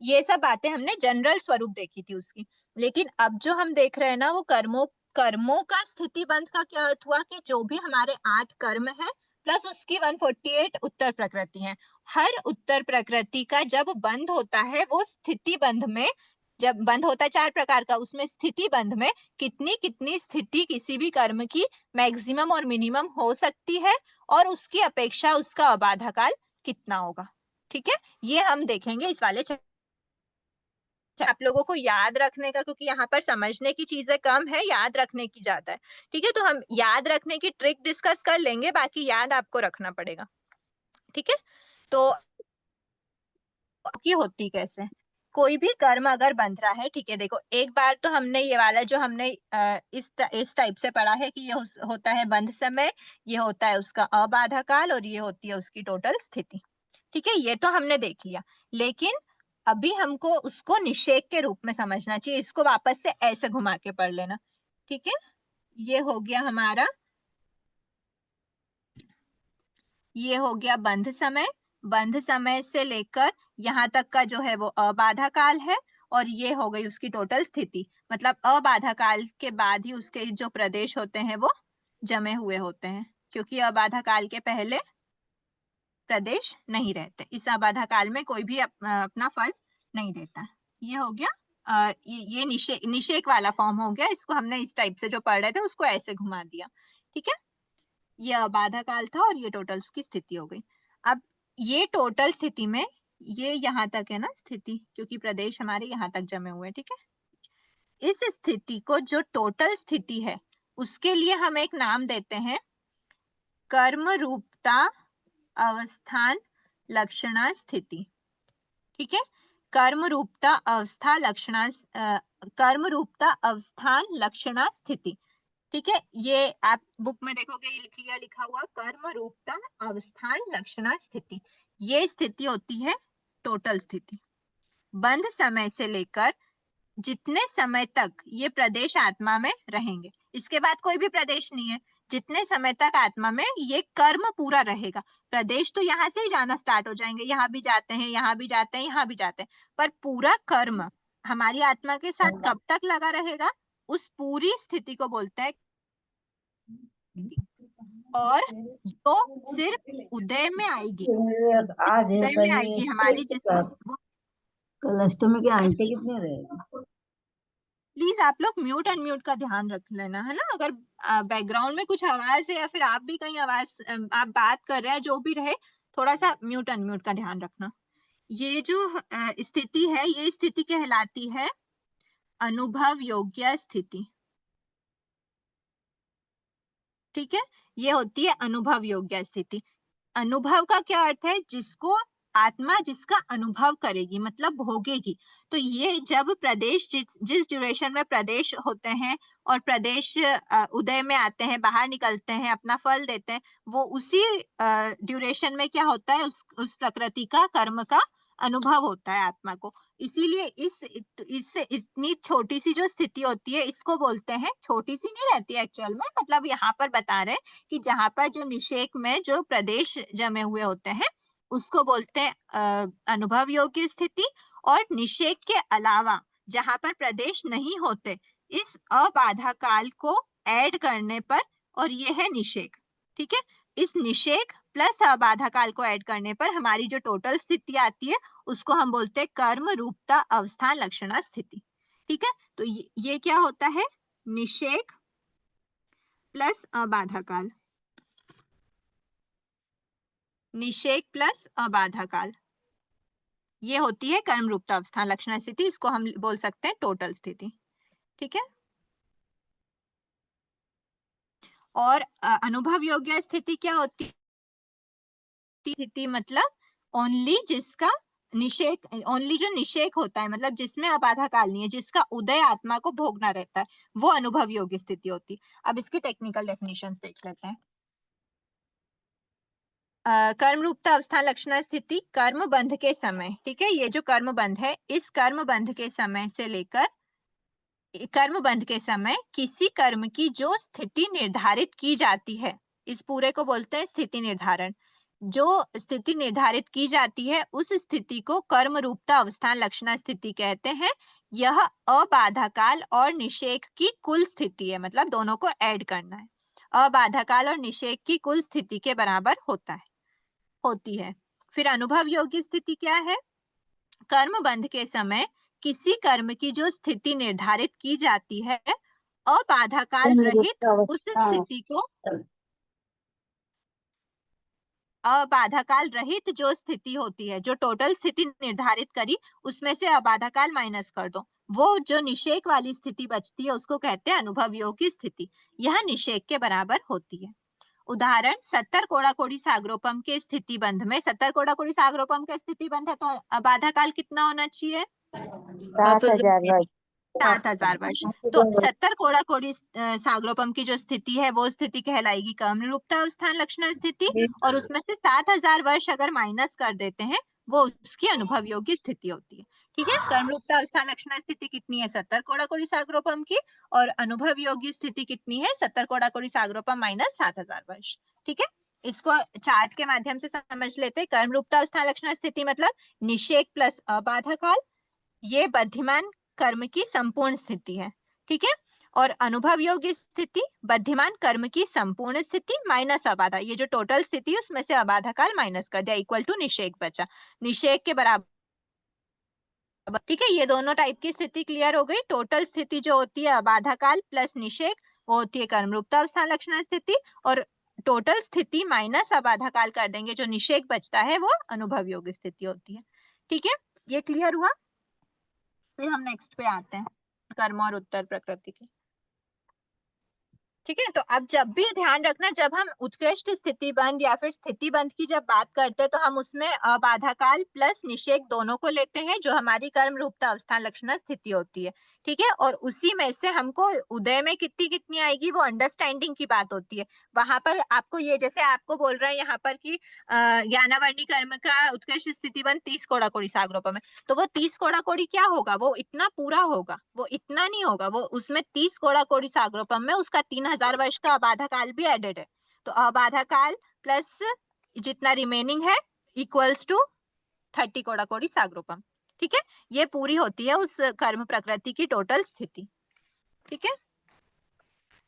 ये सब बातें हमने जनरल स्वरूप देखी थी उसकी। लेकिन अब जो हम देख रहे हैं ना, वो कर्मों कर्मों का स्थिति बंध का क्या अर्थ हुआ, कि जो भी हमारे 8 कर्म है प्लस उसकी 148 उत्तर प्रकृति है, हर उत्तर प्रकृति का जब बंध होता है, वो स्थिति बंध में, जब बंध होता है 4 प्रकार का, उसमें स्थिति बंध में कितनी कितनी स्थिति किसी भी कर्म की मैक्सिमम और मिनिमम हो सकती है, और उसकी अपेक्षा उसका अबाधा काल कितना होगा। ठीक है, ये हम देखेंगे इस वाले आप लोगों को याद रखने का, क्योंकि यहाँ पर समझने की चीजें कम है, याद रखने की ज्यादा है। ठीक है, तो हम याद रखने की ट्रिक डिस्कस कर लेंगे, बाकी याद आपको रखना पड़ेगा। ठीक है, तो की होती कैसे, कोई भी कर्म अगर बंध रहा है, ठीक है, देखो एक बार तो हमने ये वाला जो हमने इस टाइप से पढ़ा है कि ये होता है बंध समय, ये होता है उसका अबाधा काल, और ये होती है उसकी टोटल स्थिति। ठीक है, ये तो हमने देख लिया, लेकिन अभी हमको उसको निषेक के रूप में समझना चाहिए, इसको वापस से ऐसे घुमा के पढ़ लेना। ठीक है, ये हो गया हमारा, ये हो गया बंध समय, बंध समय से लेकर यहाँ तक का जो है वो अबाधा काल है, और ये हो गई उसकी टोटल स्थिति, मतलब अबाधा काल के बाद ही उसके जो प्रदेश होते हैं वो जमे हुए होते हैं, क्योंकि अबाधा काल के पहले प्रदेश नहीं रहते, इस अबाधा काल में कोई भी अपना फल नहीं देता। ये हो गया ये निषेक वाला फॉर्म हो गया, इसको हमने इस टाइप से जो पढ़ रहे थे उसको ऐसे घुमा दिया। ठीक है, ये अबाधा काल था और ये टोटल उसकी स्थिति हो गई। अब ये टोटल स्थिति में ये यहाँ तक है ना स्थिति, क्योंकि प्रदेश हमारे यहाँ तक जमे हुए हैं। ठीक है, इस स्थिति को जो टोटल स्थिति है उसके लिए हम एक नाम देते हैं कर्म रूपता अवस्थान लक्षणा स्थिति। ठीक है, कर्म रूपता अवस्था लक्षणा कर्म रूपता अवस्थान लक्षणा स्थिति। ठीक है, ये आप बुक में देखोगे ये क्लियर लिखा हुआ कर्म रूपता अवस्थान लक्षणा स्थिति। ये स्थिति होती है टोटल स्थिति। बंध समय से लेकर जितने समय तक ये प्रदेश आत्मा में रहेंगे, इसके बाद कोई भी प्रदेश नहीं है, जितने समय तक आत्मा में ये कर्म पूरा रहेगा। प्रदेश तो यहाँ से ही जाना स्टार्ट हो जाएंगे, यहाँ भी जाते हैं, यहाँ भी जाते हैं, यहाँ भी जाते हैं, पर पूरा कर्म हमारी आत्मा के साथ कब तक लगा रहेगा, उस पूरी स्थिति को बोलते हैं। और जो सिर्फ उदय में आएगी, आज है उदय में आएगी हमारी, कल अष्टमी के आंटी कितने रहेगी? प्लीज आप लोग म्यूट अनम्यूट का ध्यान रख लेना, है ना। अगर बैकग्राउंड में कुछ आवाज है या फिर आप भी कहीं आवाज आप बात कर रहे हैं, जो भी रहे, थोड़ा सा म्यूट अनम्यूट का ध्यान रखना। ये जो स्थिति है, ये स्थिति कहलाती है अनुभव योग्य स्थिति। ठीक है, ये होती है अनुभव योग्य स्थिति। अनुभव का क्या अर्थ है, जिसको आत्मा जिसका अनुभव करेगी, मतलब भोगेगी। तो ये जब प्रदेश जिस ड्यूरेशन में प्रदेश होते हैं और प्रदेश उदय में आते हैं, बाहर निकलते हैं, अपना फल देते हैं, वो उसी ड्यूरेशन में क्या होता है, उस प्रकृति का कर्म का अनुभव होता है आत्मा को। इसीलिए इस इतनी छोटी सी जो स्थिति होती है, इसको बोलते हैं, छोटी सी नहीं रहती है एक्चुअल में, मतलब यहाँ पर बता रहे हैं कि जहाँ पर जो निषेक में जो प्रदेश जमे हुए होते हैं, उसको बोलते हैं अनुभव योग्य स्थिति। और निषेक के अलावा जहां पर प्रदेश नहीं होते, इस अबाधा काल को ऐड करने पर, और ये है निषेक। ठीक है, इस निषेक प्लस अबाधा काल को ऐड करने पर हमारी जो टोटल स्थिति आती है, उसको हम बोलते हैं कर्म रूपता अवस्थान लक्षणा स्थिति। ठीक है, तो ये क्या होता है, निषेक प्लस अबाधा काल, निषेक प्लस अबाधा काल, ये होती है कर्म रूपता अवस्थान लक्षणा स्थिति। इसको हम बोल सकते हैं टोटल स्थिति। ठीक है, और अनुभव योग्य स्थिति क्या होती है, स्थिति मतलब ओनली जिसका निषेक, ओनली जो निषेक होता है, मतलब जिसमें अबाधा काल नहीं है, जिसका उदय आत्मा को भोगना रहता है, वो अनुभव योग्य स्थिति होती है। अब इसकी टेक्निकल डेफिनेशंस देख लेते हैं। कर्म रूपता अवस्थान लक्षणा स्थिति कर्म बंध के समय। ठीक है, ये जो कर्म बंध है, इस कर्म बंध के समय से लेकर कर्म बंध के समय किसी कर्म की जो स्थिति निर्धारित की जाती है, इस पूरे को बोलते हैं स्थिति निर्धारण। जो स्थिति निर्धारित की जाती है, उस स्थिति को कर्म रूपता अवस्थान लक्षणा स्थिति कहते हैं। यह अबाधा काल और निषेक की कुल स्थिति है, मतलब दोनों को ऐड करना है। अबाधा काल और निषेक की कुल स्थिति के बराबर होती है। फिर अनुभव योग्य स्थिति क्या है, कर्म बंध के समय किसी कर्म की जो स्थिति निर्धारित की जाती है, अबाधा काल रहित उस स्थिति को, अबाधा काल रहित जो स्थिति होती है, जो टोटल स्थिति निर्धारित करी, उसमें से अबाधा काल माइनस कर दो, वो जो निषेक वाली स्थिति बचती है, उसको कहते हैं अनुभव योग्य स्थिति। यह निषेक के बराबर होती है। उदाहरण, 70 कोड़ा कोड़ी सागरोपम के स्थिति बंध में, 70 कोड़ा कोड़ी सागरोपम के स्थिति बंध है, तो अबाधा काल कितना होना चाहिए, 7,000 वर्ष। 7,000 वर्ष। तो 70 कोड़ा कोड़ी सागरोपम की जो स्थिति है, वो स्थिति कहलाएगी कर्म रूपता अवस्थान लक्षणा स्थिति, और उसमें से 7,000 वर्ष अगर माइनस कर देते हैं, वो उसकी अनुभव योग्य स्थिति होती है। ठीक है, कर्म रूपता अवस्थान लक्षणा स्थिति कितनी है, 70 कोड़ा कोड़ी सागरोपम की, और अनुभव योग्य स्थिति कितनी है, 70 कोड़ा कोड़ी सागरोपम माइनस 7,000 वर्ष। ठीक है, इसको चार्ट के माध्यम से समझ लेते हैं। कर्म रूपता अवस्थान लक्षणा स्थिति मतलब निषेक प्लस अबाधा काल, ये बद्धिमान कर्म की संपूर्ण स्थिति है। ठीक है, और अनुभव योग्य स्थिति बद्धिमान कर्म की संपूर्ण स्थिति माइनस अबाधा, ये जो टोटल स्थिति है उसमें से अबाधा काल माइनस कर दिया, इक्वल टू निषेक बचा, निषेक के बराबर। ठीक है, ये दोनों टाइप की स्थिति क्लियर हो गई। टोटल स्थिति जो होती है अबाधा काल प्लस निषेक, वो होती है कर्म रूपता अवस्थान लक्षणा स्थिति, और टोटल स्थिति माइनस अबाधा काल कर देंगे, जो निषेक बचता है वो अनुभव योग्य स्थिति होती है। ठीक है, ये क्लियर हुआ। फिर हम नेक्स्ट पे आते हैं, कर्म और उत्तर प्रकृति के। ठीक है। तो अब जब भी ध्यान रखना, जब हम उत्कृष्ट स्थिति बंध या फिर स्थिति बंध की जब बात करते हैं तो हम उसमें अबाधा काल प्लस निषेक दोनों को लेते हैं, जो हमारी कर्म रूपता अवस्थान लक्षणा स्थिति होती है। ठीक है। और उसी में से हमको उदय में कितनी कितनी आएगी वो अंडरस्टैंडिंग की बात होती है। वहां पर आपको ये, जैसे आपको बोल रहे हैं यहाँ पर कि ज्ञानावर्णी कर्म का उत्कृष्ट स्थिति बंध 30 कोड़ा कोड़ी सागरोपम है, तो वो 30 कोड़ा कोड़ी क्या होगा, वो इतना पूरा होगा, वो इतना नहीं होगा, वो उसमें 30 कोड़ा कोड़ी सागरोपम में उसका 3000 वर्ष का अबाधा काल भी एडेड है। तो अबाधा काल प्लस जितना रिमेनिंग है इक्वल्स टू 30 कोड़ा कोड़ी सागरोपम। ठीक है। ये पूरी होती है उस कर्म प्रकृति की टोटल स्थिति। ठीक है।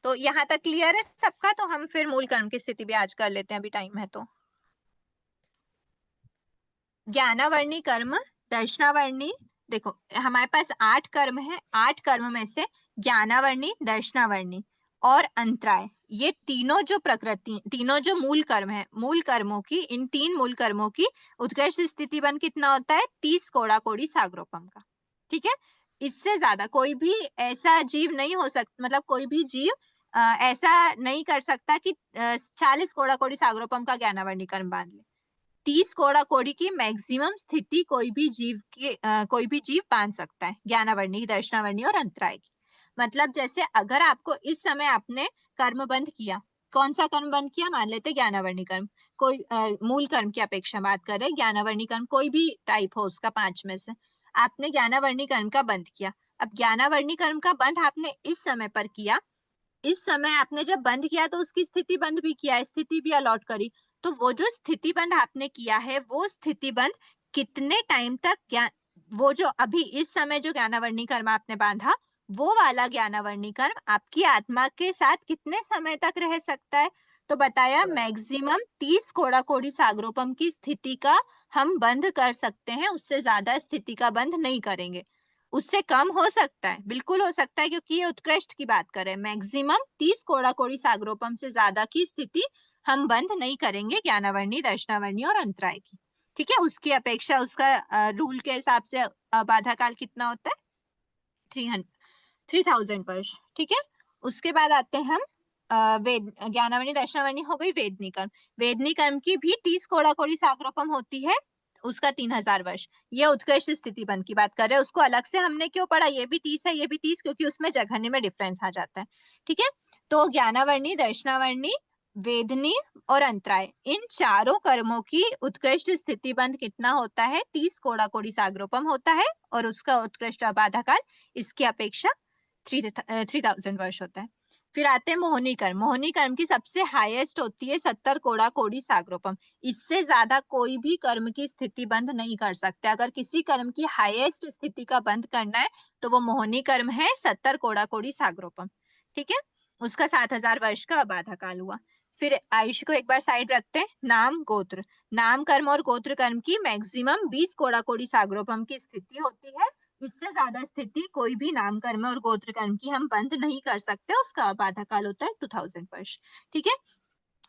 तो यहाँ तक क्लियर है सबका? तो हम फिर मूल कर्म की स्थिति भी आज कर लेते हैं, अभी टाइम है तो। ज्ञानावर्णी कर्म, दर्शनावर्णी, देखो हमारे पास 8 कर्म है, 8 कर्म में से ज्ञानावर्णी, दर्शनावर्णी और अंतराय, ये तीनों जो प्रकृति, तीनों जो मूल कर्म है, मूल कर्मों की, इन 3 मूल कर्मों की उत्कृष्ट स्थिति बंध कितना होता है? 30 कोड़ा कोड़ी सागरोपम का। ठीक है। इससे ज्यादा कोई भी ऐसा जीव नहीं हो सकता, मतलब कोई भी जीव ऐसा नहीं कर सकता कि 40 कोड़ा कोड़ी सागरोपम का ज्ञानावर्णी कर्म बांध ले। 30 कोड़ा कोड़ी की मैक्सिमम स्थिति कोई भी जीव बांध सकता है, ज्ञानावर्णी, दर्शनावर्णी और अंतराय की। मतलब जैसे अगर आपको इस समय आपने कर्म बंध किया, कौन सा कर्म बंद किया? मान लेते ज्ञानावर्णी कर्म, कोई मूल कर्म की अपेक्षा बात कर रहे हैं, ज्ञानावर्णी कर्म कोई भी टाइप हो उसका 5 में से, आपने ज्ञानावर्णी कर्म का बंद किया। अब ज्ञानावर्णी कर्म का बंद आपने इस समय पर किया, इस समय आपने जब बंद किया तो उसकी स्थिति बंद भी किया, स्थिति भी अलॉट करी। तो वो जो स्थिति बंद आपने किया है, वो स्थिति बंद कितने टाइम तक, वो जो अभी इस समय जो ज्ञानावर्णी कर्म आपने बांधा, वो वाला ज्ञानावर्णी कर्म आपकी आत्मा के साथ कितने समय तक रह सकता है? तो बताया मैक्सिमम 30 कोड़ा कोड़ी सागरोपम की स्थिति का हम बंद कर सकते हैं, उससे ज्यादा स्थिति का बंद नहीं करेंगे। उससे कम हो सकता है, बिल्कुल हो सकता है, क्योंकि ये उत्कृष्ट की बात कर रहे हैं। मैक्सिमम 30 कोड़ा कोड़ी सागरोपम से ज्यादा की स्थिति हम बंद नहीं करेंगे ज्ञानावर्णी, दर्शनावर्णी और अंतराय की। ठीक है। उसकी अपेक्षा उसका रूल के हिसाब से बाधा काल कितना होता है? 3000 वर्ष। ठीक है। उसके बाद आते हैं हम वेद, ज्ञानावर्णी, दर्शनावर्णी हो गई वेदनी कर्म। वेदनी कर्म की भी 30 कोड़ा कोड़ी सागरोपम होती है, उसका 3000 वर्ष। ये उत्कृष्ट स्थिति बंध की बात कर रहे हैं, उसको अलग से हमने क्यों पढ़ा? ये भी 30 है, ये भी 30, क्योंकि उसमें जघन्य में डिफरेंस आ जाता है। ठीक है। तो ज्ञानावर्णी, दर्शनावर्णी, वेदनी और अंतराय, इन चारों कर्मों की उत्कृष्ट स्थिति बंध कितना होता है? 30 कोड़ा कोड़ी सागरोपम होता है, और उसका उत्कृष्ट अबाधा काल इसकी अपेक्षा 3000 वर्ष होता है। फिर आते हैं मोहिनी कर्म। मोहिनी कर्म की सबसे हाईएस्ट होती है 70 कोड़ा कोड़ी सागरोपम। इससे ज्यादा कोई भी कर्म की स्थिति बंध नहीं कर सकते। अगर किसी कर्म की हाईएस्ट स्थिति का बंध करना है तो वो मोहिनी कर्म है, 70 कोड़ा कोड़ी सागरोपम। ठीक है। उसका 7000 वर्ष का अबाधा काल हुआ। फिर आयुष्य को एक बार साइड रखते हैं। नाम, गोत्र, नाम कर्म और गोत्र कर्म की मैक्सिमम 20 कोड़ा कोड़ी सागरोपम की स्थिति होती है। इससे ज्यादा स्थिति कोई भी नाम कर्म और गोत्र कर्म की हम बंद नहीं कर सकते, उसका बाधा काल होता है 2000 वर्ष। ठीक है।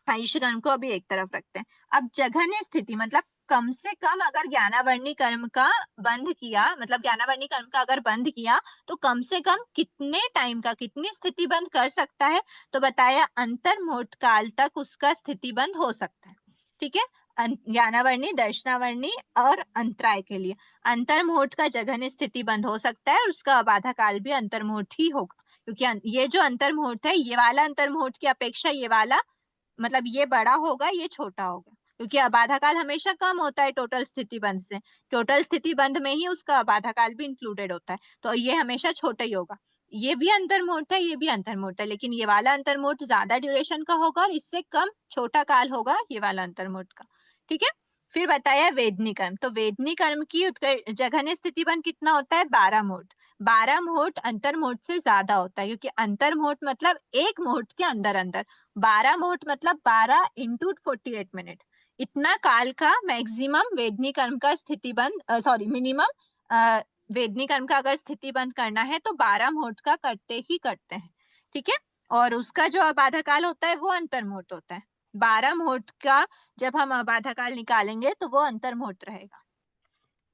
आयुष्य कर्म को अभी एक तरफ रखते हैं। अब जघन्य स्थिति, मतलब कम से कम अगर ज्ञानावर्णी कर्म का बंद किया, मतलब ज्ञानावर्णी कर्म का अगर बंद किया तो कम से कम कितने टाइम का, कितनी स्थिति बंद कर सकता है? तो बताया अंतर्मुहूर्त काल तक उसका स्थिति बंद हो सकता है। ठीक है। ज्ञानावर्णी, दर्शनावर्णी और अंतराय के लिए अंतर्मुहूर्त का जघन्य स्थिति बंद हो सकता है, और उसका अबाधा काल भी अंतर्मुहूर्त ही होगा, क्योंकि ये जो अंतर्मुहूर्त है, ये वाला अंतर्मुहूर्त की अपेक्षा ये वाला, मतलब ये बड़ा होगा, ये छोटा होगा, क्योंकि अबाधा काल हमेशा कम होता है टोटल स्थिति बंद से। टोटल स्थिति बंद में ही उसका अबाधा काल भी इंक्लूडेड होता है, तो ये हमेशा छोटा ही होगा। ये भी अंतर्मुहूर्त है, ये भी अंतर्मुहूर्त है, लेकिन ये वाला अंतर्मुहूर्त ज्यादा ड्यूरेशन का होगा और इससे कम छोटा काल होगा ये वाला अंतर्मुहूर्त का। ठीक है। फिर बताया वेदनी कर्म। तो वेदनी कर्म की जघन्य स्थिति बंद कितना होता है? 12 मुहूर्त। 12 मुहूर्त अंतर्मुहूर्त से ज्यादा होता है, क्योंकि अंतर्मुहूर्त मतलब एक मुहूर्त के अंदर अंदर, 12 मुहूर्त मतलब 12 इंटू 48 मिनट, इतना काल का मैक्सिमम वेदनी कर्म का स्थिति बंद, सॉरी मिनिमम वेदनी कर्म का अगर स्थिति बंद करना है तो 12 मुहूर्त का करते ही करते हैं। ठीक है। और उसका जो अबाधा काल होता है वो अंतर्मुहूर्त होता है। 12 मुहूर्त का जब हम अबाधा काल निकालेंगे तो वो अंतर्मुहूर्त रहेगा।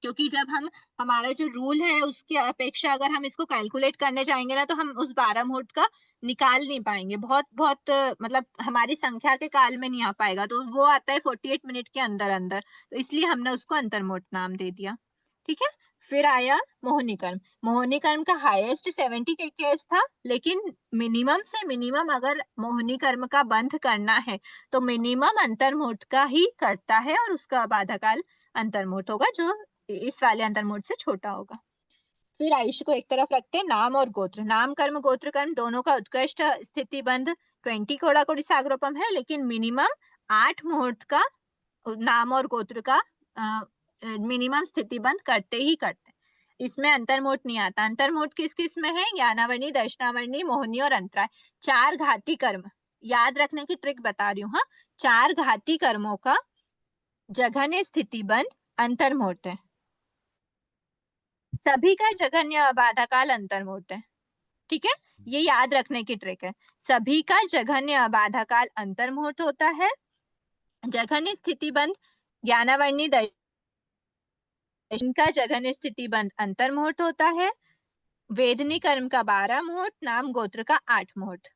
क्योंकि जब हम हमारा जो रूल है उसकी अपेक्षा अगर हम इसको कैलकुलेट करने जाएंगे ना तो हम उस 12 मुहूर्त का निकाल नहीं पाएंगे, बहुत बहुत मतलब हमारी संख्या के काल में नहीं आ पाएगा, तो वो आता है 48 मिनट के अंदर अंदर, तो इसलिए हमने उसको अंतर्मुहूर्त नाम दे दिया। ठीक है, फिर आया मोहिनी कर्म। मोहिनी कर्म का हाईएस्ट 70 केकेएस था, लेकिन मिनिमम से मिनिमम अगर मोहिनी कर्म का बंध करना है तो मिनिमम अंतर्मुहूर्त का ही करता है, और उसका बाधाकाल अंतर्मुहूर्त होगा जो इस वाले अंतर्मुहूर्त से छोटा होगा। फिर आयुष्य को एक तरफ रखते हैं, नाम और गोत्र। नाम कर्म गोत्र कर्म दोनों का उत्कृष्ट स्थिति बंध 20 कोड़ा कोड़ी सागरोपम है, लेकिन मिनिमम 8 मुहूर्त का नाम और गोत्र का मिनिमम स्थिति बंध करते ही करते। इसमें अंतर्मुहूर्त नहीं आता। अंतर्मुहूर्त किस किस में है? ज्ञानावर्णी, दर्शनावर्णी, मोहिनी और अंतराय। 4 घाती कर्म याद रखने की ट्रिक बता रही हूँ। हाँ, 4 घाती कर्मों का जघन्य स्थिति बंध अंतर्मुहूर्त है। सभी का जघन्य बाधाकाल अंतर्मुहूर्त है। ठीक है, ये याद रखने की ट्रिक है। सभी का जघन्य बाधाकाल अंतर्मुहूर्त होता है। जघन्य स्थिति बंध ज्ञानावर्णी इनका जघन्य स्थिति बंध अंतर्मुहूर्त होता है। वेदनी कर्म का 12 मुहूर्त, नाम गोत्र का 8 मुहूर्त।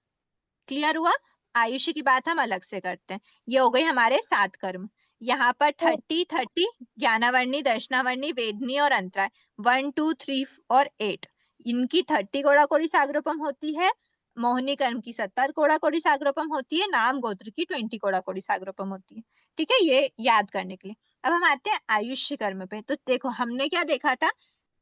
क्लियर हुआ? आयुष्य की बात हम अलग से करते हैं। ये हो गई हमारे 7 कर्म। यहाँ पर 30 ज्ञानावर्णी, दर्शनावर्णी, वेदनी और अंतराय 1 2 3 और 8 इनकी 30 कोड़ा कोड़ी सागरोपम होती है। मोहिनी कर्म की 70 कोड़ा कोड़ी सागरोपम होती है। नाम गोत्र की 20 कोड़ा कोड़ी सागरोपम होती है। ठीक है, ये याद करने के लिए। अब हम आते हैं आयुष्य कर्म पे। तो देखो हमने क्या देखा था,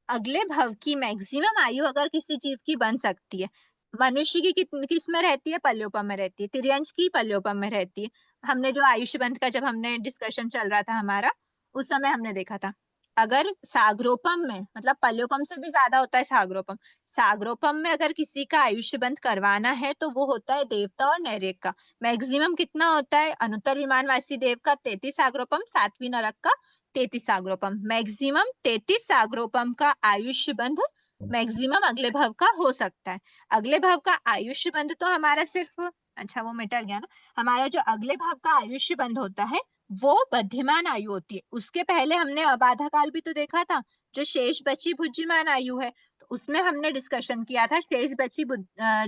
अगले भव की मैक्सिमम आयु अगर किसी जीव की बन सकती है, मनुष्य की किस में रहती है? पल्योपम में रहती है। तिर्यंश की पल्योपम में रहती है। हमने जो आयुष्य बंध का जब हमने डिस्कशन चल रहा था हमारा, उस समय हमने देखा था अगर सागरोपम में, मतलब पल्योपम से भी ज्यादा होता है सागरोपम, सागरोपम में अगर किसी का आयुष्य बंध करवाना है तो वो होता है देवता और नैरेक का। मैक्सिमम कितना होता है? अनुत्तर विमानवासी देव का 33 सागरोपम, 7वीं नरक का 33 सागरोपम। मैक्सिमम 33 सागरोपम का आयुष्य बंध मैक्सिमम अगले भव का हो सकता है। अगले भव का आयुष्य बंध तो हमारा सिर्फ, अच्छा वो मिट गया ना, हमारा जो अगले भव का आयुष्य बंध होता है वो बध्यमान आयु होती है। उसके पहले हमने अबाधा काल भी तो देखा था, जो शेष बची भुज्यमान आयु है, तो उसमें हमने डिस्कशन किया था शेष बची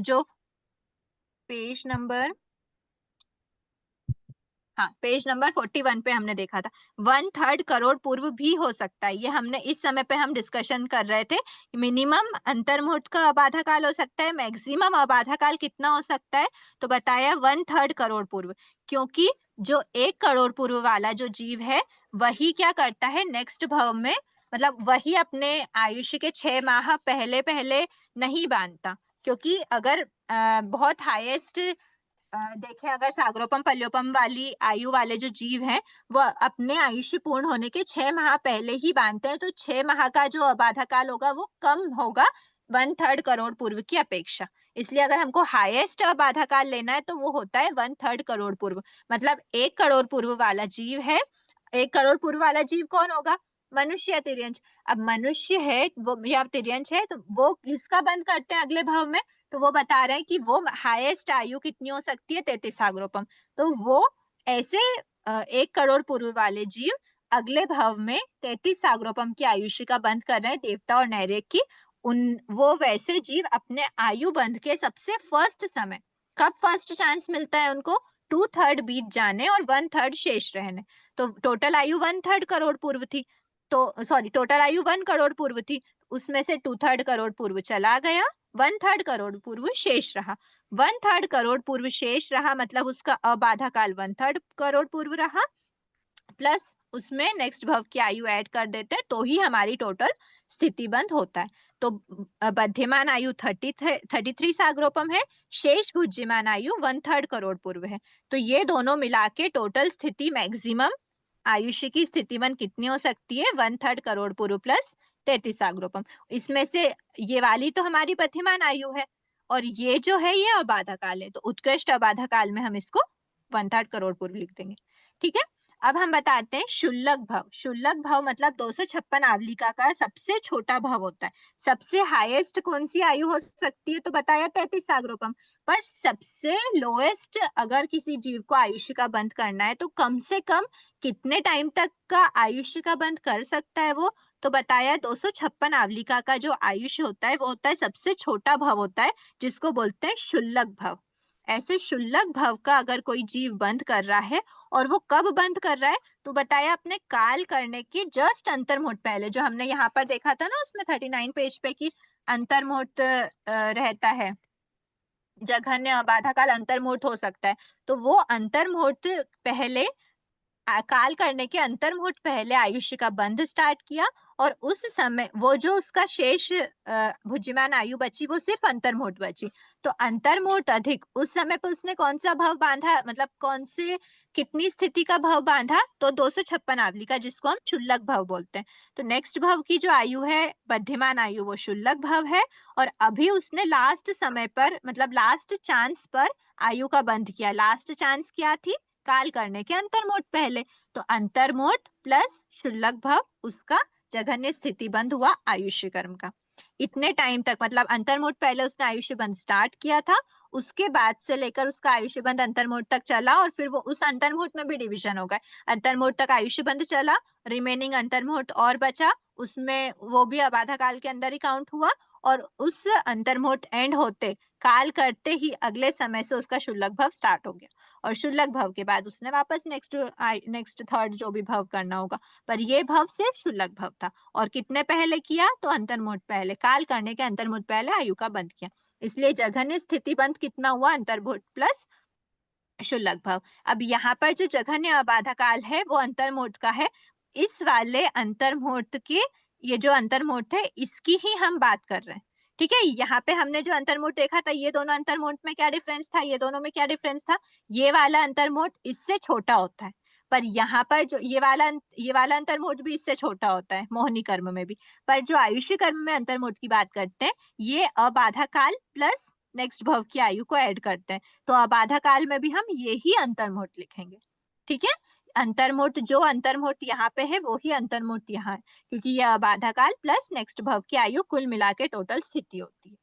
जो पेज नंबर, हाँ पेज नंबर 41 पे हमने देखा था 1/3 करोड़ पूर्व भी हो सकता है। ये हमने इस समय पे हम डिस्कशन कर रहे थे। मिनिमम अंतर्मुहूर्त का अबाधा काल हो सकता है, मैक्सिमम अबाधा काल कितना हो सकता है? तो बताया 1/3 करोड़ पूर्व, क्योंकि जो 1 करोड़ पूर्व वाला जो जीव है वही क्या करता है नेक्स्ट भव में, मतलब वही अपने आयुष्य के 6 माह पहले पहले नहीं बांधता। क्योंकि अगर बहुत हाईएस्ट देखें, अगर सागरोपम पल्योपम वाली आयु वाले जो जीव हैं वो अपने आयुष्य पूर्ण होने के 6 माह पहले ही बांधते हैं, तो 6 माह का जो अबाधा काल होगा वो कम होगा 1/3 करोड़ पूर्व की अपेक्षा। इसलिए अगर हमको हाईएस्ट अबाधा काल लेना है तो वो होता है 1/3 करोड़ पूर्व। मतलब 1 करोड़ पूर्व वाला जीव है। 1 करोड़ पूर्व वाला जीव कौन होगा? मनुष्य या तिर्यंश। अब मनुष्य है वो या तिर्यंश है, तो वो किसका बंध करते हैं अगले भाव में? तो वो बता रहे हैं कि वो हाईएस्ट आयु कितनी हो सकती है? 33 सागरोपम। तो वो ऐसे 1 करोड़ पूर्व वाले जीव अगले भाव में 33 सागरोपम की आयुष्य का बंध कर रहे हैं, देवता और नैरेक की। वो वैसे जीव अपने आयु बंध के सबसे फर्स्ट समय, कब फर्स्ट चांस मिलता है उनको? 2/3 बीत जाने और 1/3 शेष रहने। तो टोटल आयु 1/3 करोड़ पूर्व थी, तो सॉरी टोटल आयु 1 करोड़ पूर्व थी, उसमें से 2/3 करोड़ पूर्व चला गया, 1/3 करोड़ पूर्व शेष रहा। 1/3 करोड़ पूर्व शेष रहा मतलब उसका अबाधा काल 1/3 करोड़ पूर्व रहा, प्लस उसमें नेक्स्ट भव की आयु ऐड कर देते हैं तो ही हमारी टोटल स्थिति बंध होता है। तो बध्यमान आयु 33 सागरोपम है, शेष भुज्यमान आयु 1/3 करोड़ पूर्व है। तो ये दोनों मिला के टोटल स्थिति मैक्सिमम आयुष्य की स्थिति बंध कितनी हो सकती है? 1/3 करोड़ पूर्व प्लस 33 सागरोपम। इसमें से ये वाली तो हमारी बध्यमान आयु है, और ये जो है ये अबाधा काल है, तो उत्कृष्ट अबाधा काल में हम इसको 1/3 करोड़ पूर्व लिख देंगे। ठीक है, अब हम बताते हैं शुल्लक भव। शुल्लक भव मतलब 256 आवलिका का सबसे छोटा भव होता है। सबसे हाईएस्ट कौन सी आयु हो सकती है, तो बताया 33 सागरोपम। पर सबसे लोएस्ट अगर किसी जीव को आयुष्य का बंध करना है तो कम से कम कितने टाइम तक का आयुष्य का बंध कर सकता है वो, तो बताया 256 आवलिका का जो आयुष्य होता है वो होता है सबसे छोटा भव होता है, जिसको बोलते हैं शुल्लक भव। ऐसे शुल्लक भव का अगर कोई जीव बंध कर रहा है, और वो कब बंद कर रहा है, तो बताया अपने काल करने के जस्ट अंतर्मुहूर्त पहले। जो हमने यहाँ पर देखा था ना उसमें 39 पेज पे कि अंतर्मुहूर्त रहता है, जघन्य बाधा काल अंतर्मुहूर्त हो सकता है। तो वो अंतर्मुहूर्त पहले काल करने के अंतर्मुहूर्त पहले आयुष्य का बंध स्टार्ट किया, और उस समय वो जो उसका शेष भुज्यमान आयु बची वो सिर्फ अंतर्मुहूर्त बची। तो अंतर्मुहूर्त अधिक उस समय पर उसने कौन सा भाव बांधा, मतलब कौन से कितनी स्थिति का भाव बांधा, तो 256 आवलिका, जिसको हम शुल्लक भाव बोलते हैं। तो नेक्स्ट भाव की जो आयु है बध्यमान आयु वो शुल्लक भाव है, और अभी उसने लास्ट समय पर मतलब लास्ट चांस पर आयु का बंध किया। लास्ट चांस क्या थी, काल करने के अंतर्मुहूर्त पहले। तो अंतर्मुहूर्त प्लस शुल्लक भाव, उसका जघन्य स्थिति बंध हुआ आयुष्य कर्म का। इतने टाइम तक मतलब अंतर्मुहूर्त पहले उसने आयुष्य बंध स्टार्ट किया था, उसके बाद से लेकर उसका आयुष्य बंध अंतर्मुहूर्त तक चला, और फिर वो उस अंतर्मुहूर्त में भी डिवीजन हो गए। अंतर्मुहूर्त तक आयुष्य बंध चला, रिमेनिंग अंतर्मुहूर्त और बचा, उसमें वो भी अबाधा काल के अंदर ही काउंट हुआ, और उस अंतर्मुहूर्त एंड होते काल करते ही अगले समय से उसका शुल्लक भाव स्टार्ट हो गया, और शुल्लक भाव के बाद उसने वापस नेक्स्ट थर्ड जो भी भाव करना होगा। पर ये भाव सिर्फ शुल्लक भाव था, और कितने पहले किया, तो अंतर्मुहूर्त पहले, काल करने के अंतर्मुहूर्त पहले आयु का बंद किया। इसलिए जघन्य स्थिति बंध कितना हुआ, अंतर्मुहूर्त प्लस शुल्लक भाव। अब यहाँ पर जो जघन्य अबाधा काल है वो अंतर्मुहूर्त का है। इस वाले अंतर्मुहूर्त के, ये जो अंतर्मुहूर्त है इसकी ही हम बात कर रहे हैं। ठीक है, यहाँ पे हमने जो अंतर्मुहूर्त देखा था, ये दोनों अंतर्मुहूर्त में क्या डिफरेंस था, ये दोनों में क्या डिफरेंस था, ये वाला अंतर्मुहूर्त इससे छोटा होता है। पर यहाँ पर जो ये वाला अंतर्मुहूर्त भी इससे छोटा होता है मोहिनी कर्म में भी। पर जो आयुष्य कर्म में अंतर्मुहूर्त की बात करते हैं, ये अबाधा काल प्लस नेक्स्ट भव की आयु को ऐड करते हैं। तो अबाधा काल में भी हम यही अंतर्मुहूर्त लिखेंगे। ठीक है, अंतर्मुहूर्त जो अंतर्मुहूर्त यहाँ पे है वो ही अंतर्मुहूर्त यहाँ है, क्योंकि ये अबाधा काल प्लस नेक्स्ट भव की आयु कुल मिला के टोटल स्थिति होती है।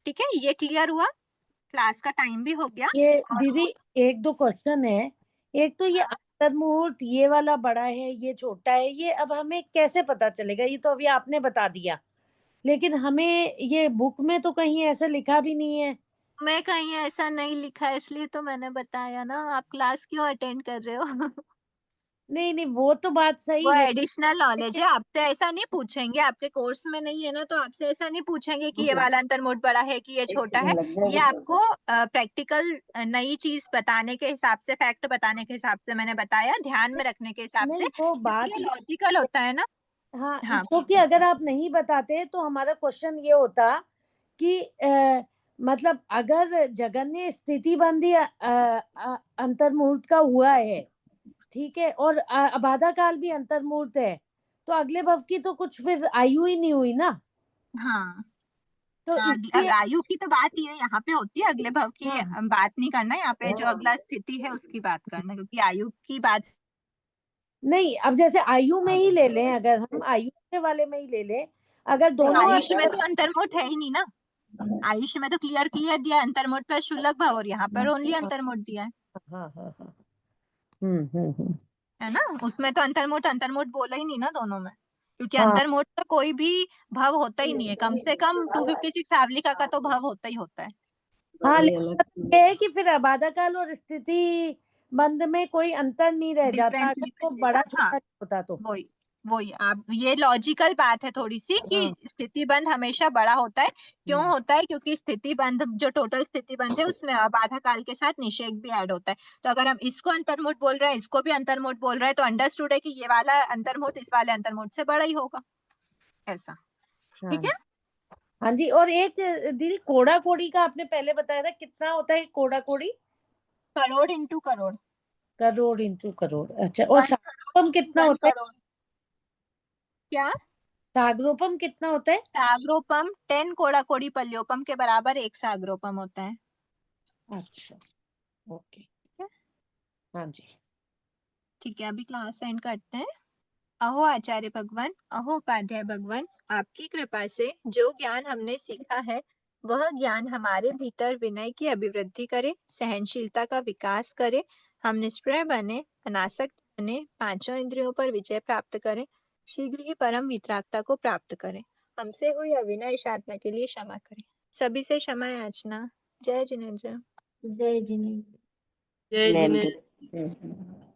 ठीक है, ये क्लियर हुआ। क्लास का टाइम भी हो गया। ये दीदी एक दो क्वेश्चन है। एक तो ये अंतर्मुहूर्त ये वाला बड़ा है ये छोटा है, ये अब हमें कैसे पता चलेगा? ये तो अभी आपने बता दिया, लेकिन हमें ये बुक में तो कहीं ऐसा लिखा भी नहीं है। मैं कहीं ऐसा नहीं लिखा है, इसलिए तो मैंने बताया ना। आप क्लास क्यों अटेंड कर रहे हो? नहीं नहीं, वो तो बात सही वो है। एडिशनल नॉलेज है, आपसे ऐसा नहीं पूछेंगे, आपके कोर्स में नहीं है ना, तो आपसे ऐसा नहीं पूछेंगे कि ये वाला अंतर्मुहूर्त बड़ा है कि ये छोटा है। ये आपको प्रैक्टिकल नई चीज बताने के हिसाब से, फैक्ट बताने के हिसाब से मैंने बताया, ध्यान में रखने के हिसाब से, नहीं वो बात ये लॉजिकल होता है ना। हाँ, हाँ, क्योंकि अगर आप नहीं बताते तो हमारा क्वेश्चन ये होता कि मतलब अगर जघन्य स्थिति बंदी अंतर्मुहूर्त का हुआ है, ठीक है, और अबाधा काल भी अंतर्मुहूर्त है, तो अगले भव की तो कुछ फिर आयु ही नहीं हुई ना। हाँ, तो हाँ, इसलिए आयु की तो बात ये यहाँ पे होती है, अगले भव की हाँ, बात नहीं करना है यहाँ पे, जो अगला स्थिति है उसकी बात करना है, क्योंकि आयु की बात। नहीं, अब जैसे आयु में ही ले लें, अगर हम आयु के वाले में ही ले लें, अगर दोनों आयुष्य में तो अंतर्मुहूर्त है ही नहीं ना। आयुष्य में तो क्लियर क्लियर दिया अंतर्मुहूर्त प्लस शुल्लक भाव, और यहाँ पर ओनली अंतर्मुहूर्त दिया है। हाँ हाँ हाँ, है ना, उसमें तो अंतर्मुहूर्त अंतर्मुहूर्त बोला ही नहीं ना दोनों में, क्योंकि हाँ अंतर्मुहूर्त का कोई भी भाव होता ही नहीं है। कम से कम 256 आवलिका का तो भाव होता ही होता है। हाँ, लेकिन मतलब ये है कि फिर अबाधा काल और स्थिति बंद में कोई अंतर नहीं रह जाता डिफरेंस अगर नहीं वो बचेगा। बड़ा हाँ, छोटा होता तो। वही वही आप, ये लॉजिकल बात है थोड़ी सी कि हाँ स्थिति बंध हमेशा बड़ा होता है। क्यों होता है, क्योंकि स्थिति बंध जो टोटल स्थिति बंध है उसमें बाधा काल के साथ निषेध भी ऐड होता है। तो अगर हम इसको अंतर्मुहूर्त बोल रहे हैं, इसको भी अंतर्मुहूर्त बोल रहे हैं, तो अंडरस्टूड है कि ये वाला अंतर्मुहूर्त इस वाले अंतर्मुहूर्त से बड़ा ही होगा, ऐसा। हाँ ठीक है, हाँ जी। और एक दीदी कोड़ा कोड़ी का आपने पहले बताया था, कितना होता है कोड़ा कोड़ी? करोड़ इंटू करोड़, करोड़ इंटू करोड़, अच्छा। और 1 सागरोपम कितना 1 होता है? करोड़। क्या? सागरोपम कितना होता है? सागरोपम 10 कोड़ा कोड़ी पल्योपम के बराबर 1 सागरोपम होता है। अच्छा, ओके, हाँ जी। ठीक है, अभी क्लास एंड करते हैं। अहो आचार्य भगवान, अहो उपाध्याय भगवान, आपकी कृपा से जो ज्ञान हमने सीखा है वह ज्ञान हमारे भीतर विनय की अभिवृद्धि करे, सहनशीलता का विकास करे, हम निष्प्रय बने, अनासक्त बने, पांचों इंद्रियों पर विजय प्राप्त करें, शीघ्र ही परम वितरागता को प्राप्त करें। हमसे हुई अविनय साधना के लिए क्षमा करें। सभी से क्षमा याचना। जय जिनेंद्र। जय जिनेंद्र। जय जिनेंद्र।